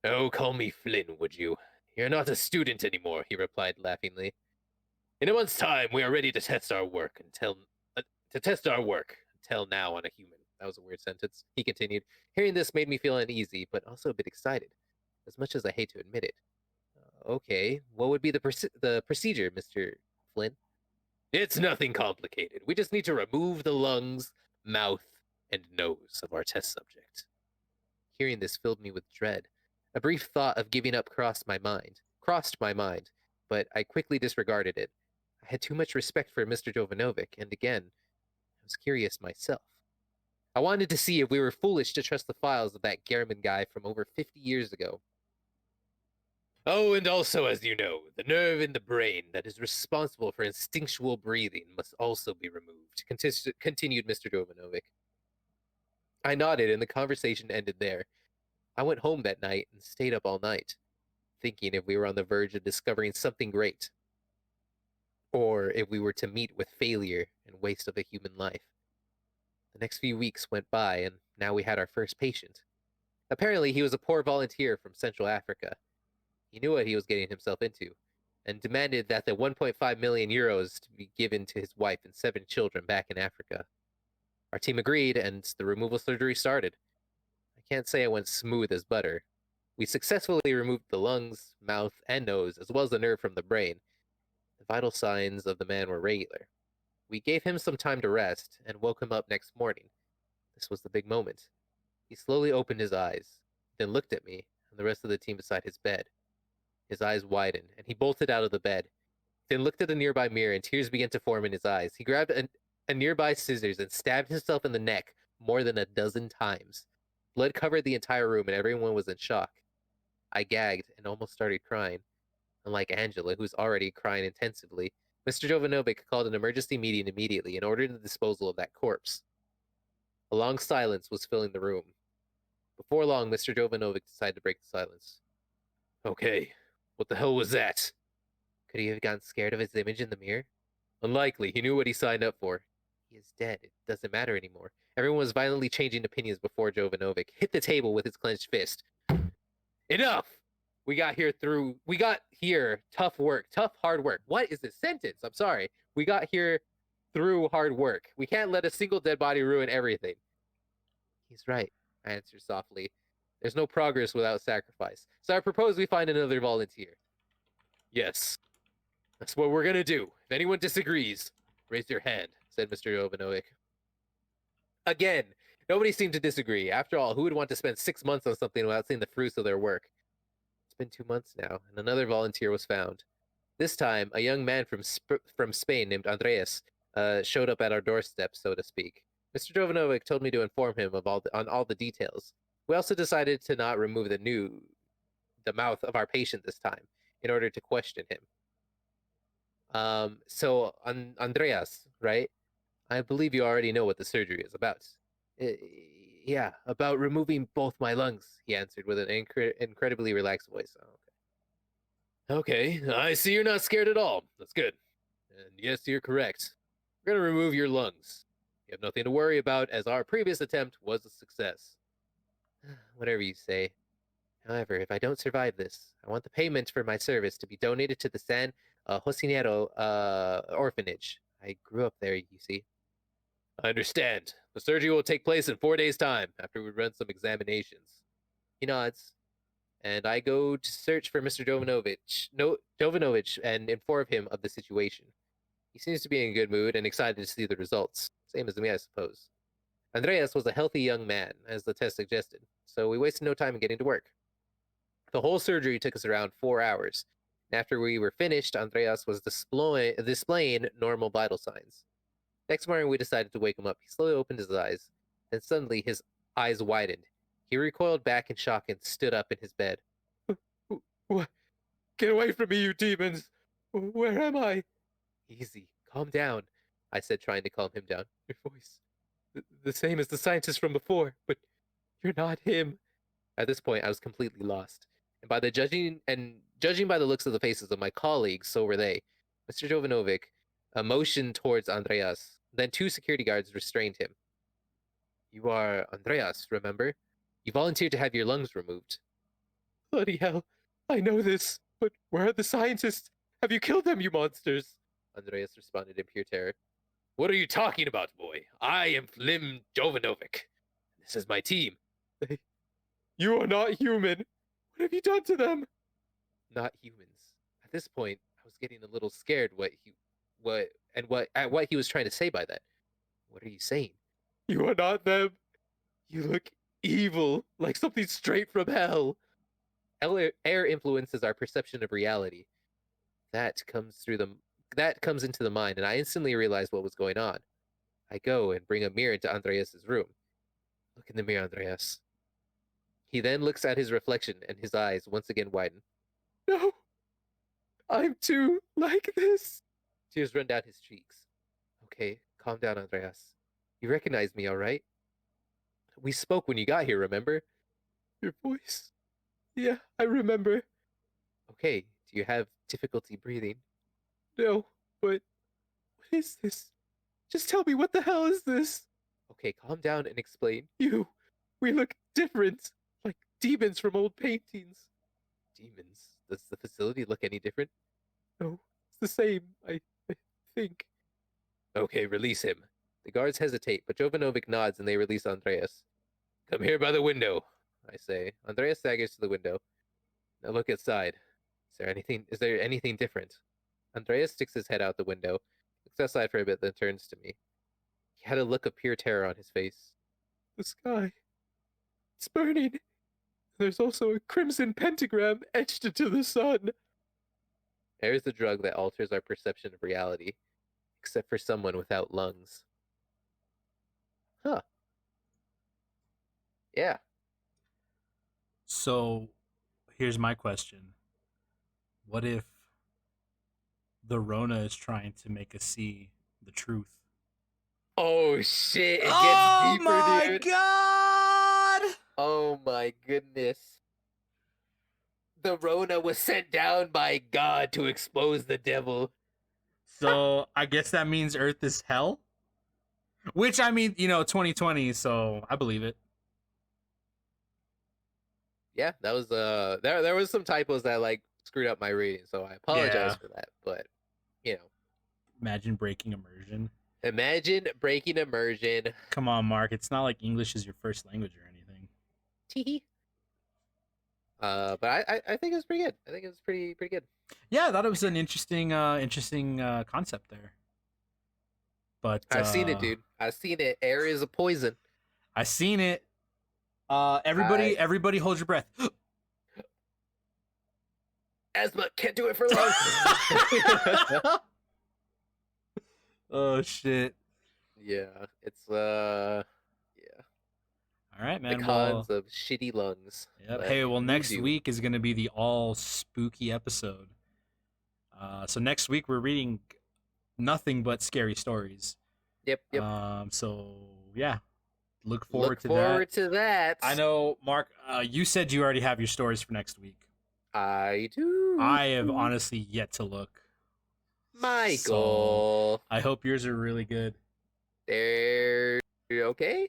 Oh, call me Flynn, would you? You're not a student anymore, he replied laughingly. In a month's time, we are ready to test our work until now on a human. That was a weird sentence. He continued. Hearing this made me feel uneasy, but also a bit excited, as much as I hate to admit it. Okay, what would be the procedure, Mr. Flynn? It's nothing complicated. We just need to remove the lungs, mouth, and nose of our test subject. Hearing this filled me with dread. A brief thought of giving up crossed my mind, but I quickly disregarded it. I had too much respect for Mr. Jovanovic, and again, I was curious myself. I wanted to see if we were foolish to trust the files of that Gehrman guy from over 50 years ago. Oh, and also, as you know, the nerve in the brain that is responsible for instinctual breathing must also be removed, continued Mr. Jovanovic. I nodded, and the conversation ended there. I went home that night and stayed up all night, thinking if we were on the verge of discovering something great, or if we were to meet with failure and waste of a human life. The next few weeks went by, and now we had our first patient. Apparently, he was a poor volunteer from Central Africa. He knew what he was getting himself into, and demanded that the 1.5 million euros to be given to his wife and 7 children back in Africa. Our team agreed, and the removal surgery started. I can't say it went smooth as butter. We successfully removed the lungs, mouth, and nose, as well as the nerve from the brain. The vital signs of the man were regular. We gave him some time to rest, and woke him up next morning. This was the big moment. He slowly opened his eyes, then looked at me and the rest of the team beside his bed. His eyes widened, and he bolted out of the bed, then looked at the nearby mirror, and tears began to form in his eyes. He grabbed a nearby scissors and stabbed himself in the neck more than a dozen times. Blood covered the entire room, and everyone was in shock. I gagged and almost started crying. Unlike Angela, who's already crying intensively, Mr. Jovanovic called an emergency meeting immediately and ordered the disposal of that corpse. A long silence was filling the room. Before long, Mr. Jovanovic decided to break the silence. Okay, what the hell was that? Could he have gotten scared of his image in the mirror? Unlikely. He knew what he signed up for. He is dead. It doesn't matter anymore. Everyone was violently changing opinions before Jovanovic hit the table with his clenched fist. Enough! We got here, tough work, tough, hard work. What is this sentence? I'm sorry. We got here through hard work. We can't let a single dead body ruin everything. He's right, I answered softly. There's no progress without sacrifice. So I propose we find another volunteer. Yes, that's what we're gonna do. If anyone disagrees, raise your hand, said Mr. Jovanovic. Again, nobody seemed to disagree. After all, who would want to spend 6 months on something without seeing the fruits of their work? It's been 2 months now, and another volunteer was found. This time, a young man from Spain named Andreas showed up at our doorstep, so to speak. Mr. Jovanovic told me to inform him of all the details. We also decided to not remove the mouth of our patient this time, in order to question him. Andreas, right? I believe you already know what the surgery is about. Yeah, about removing both my lungs, he answered with an incredibly relaxed voice. Oh, okay, I see you're not scared at all. That's good. And yes, you're correct. We're going to remove your lungs. You have nothing to worry about, as our previous attempt was a success. Whatever you say. However, if I don't survive this, I want the payment for my service to be donated to the San Josinero orphanage. I grew up there, you see. I understand. The surgery will take place in 4 days' time, after we run some examinations. He nods, and I go to search for Mr. Jovanovic and inform him of the situation. He seems to be in a good mood and excited to see the results. Same as me, I suppose. Andreas was a healthy young man, as the test suggested, so we wasted no time in getting to work. The whole surgery took us around 4 hours, and after we were finished, Andreas was displaying normal vital signs. Next morning, we decided to wake him up. He slowly opened his eyes, then suddenly his eyes widened. He recoiled back in shock and stood up in his bed. What? Get away from me, you demons! Where am I? Easy, calm down, I said, trying to calm him down. Your voice, the same as the scientist from before, but you're not him. At this point, I was completely lost, and judging by the looks of the faces of my colleagues, so were they. Mr. Jovanovic motioned towards Andreas. Then 2 security guards restrained him. You are Andreas, remember? You volunteered to have your lungs removed. Bloody hell, I know this, but where are the scientists? Have you killed them, you monsters? Andreas responded in pure terror. What are you talking about, boy? I am Flim Jovanovic. This is my team. You are not human. What have you done to them? Not humans. At this point, I was getting a little scared what he was trying to say by that. What are you saying? You are not them. You look evil, like something straight from hell. Air influences our perception of reality. That comes into the mind, and I instantly realized what was going on. I go and bring a mirror into Andreas's room. Look in the mirror, Andreas. He then looks at his reflection, and his eyes once again widen. No, I'm too like this. Tears run down his cheeks. Okay, calm down, Andreas. You recognize me, all right? We spoke when you got here, remember? Your voice. Yeah, I remember. Okay, do you have difficulty breathing? No, but what is this? Just tell me, what the hell is this? Okay, calm down and explain. We look different, like demons from old paintings. Demons? Does the facility look any different? No, it's the same, I think. Okay, release him. The guards hesitate, but Jovanovic nods and they release Andreas. Come here by the window, I say. Andreas staggers to the window. Now look outside. Is there anything different? Andreas sticks his head out the window, looks outside for a bit, then turns to me. He had a look of pure terror on his face. The sky. It's burning. There's also a crimson pentagram etched into the sun. Air is the drug that alters our perception of reality, except for someone without lungs. Huh. Yeah. So, here's my question. What if the Rona is trying to make us see the truth? Oh shit! It gets Oh deeper, my dude. god! Oh my goodness. The Rona was sent down by God to expose the devil. So I guess that means Earth is hell? Which, I mean, 2020, so I believe it. Yeah, that was there was some typos that like screwed up my reading, so I apologize for that. But Imagine breaking immersion. imagine breaking immersion. Come on, Mark. It's not like English is your first language or anything. Tee. But I think it was pretty good. I think it was pretty good. Yeah, I thought it was an interesting concept there. But I've seen it, dude. I've seen it. Air is a poison. I seen it. Everybody hold your breath. Asthma, can't do it for long. Oh shit. Yeah, it's All right, man. the cons of shitty lungs. Yep. Hey, well, next week is going to be the all spooky episode. So next week we're reading nothing but scary stories. Yep. So yeah, look to that. I know, Mark. You said you already have your stories for next week. I do. I have honestly yet to look. Michael. So I hope yours are really good. They're okay.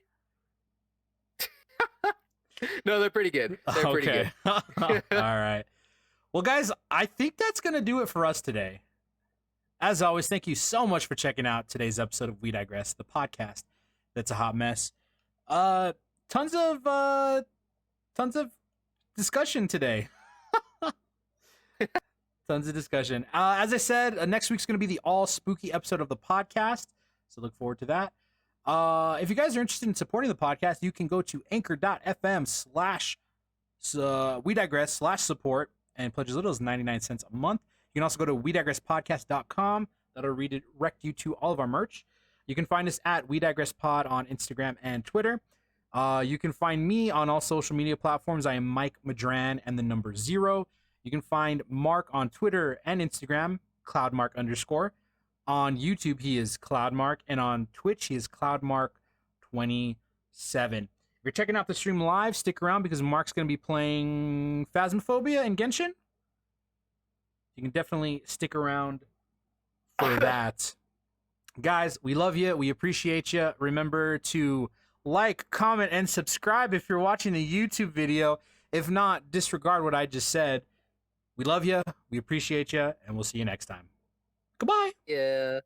No, they're pretty good. They're pretty good. All right. Well, guys, I think that's going to do it for us today. As always, thank you so much for checking out today's episode of We Digress, the podcast that's a hot mess. Tons of discussion today. Tons of discussion. As I said, next week's going to be the all spooky episode of the podcast, so look forward to that. If you guys are interested in supporting the podcast, you can go to anchor.fm/We Digress/support and pledge as little as 99 cents a month. You can also go to WeDigressPodcast.com. That'll redirect you to all of our merch. You can find us at We Digress Pod on Instagram and Twitter. You can find me on all social media platforms. I am Mike Madran and the number 0. You can find Mark on Twitter and Instagram, CloudMark_. On YouTube, he is CloudMark, and on Twitch, he is CloudMark27. If you're checking out the stream live, stick around because Mark's going to be playing Phasmophobia and Genshin. You can definitely stick around for that. Guys, we love you. We appreciate you. Remember to like, comment, and subscribe if you're watching the YouTube video. If not, disregard what I just said. We love you. We appreciate you, and we'll see you next time. Goodbye. Yeah.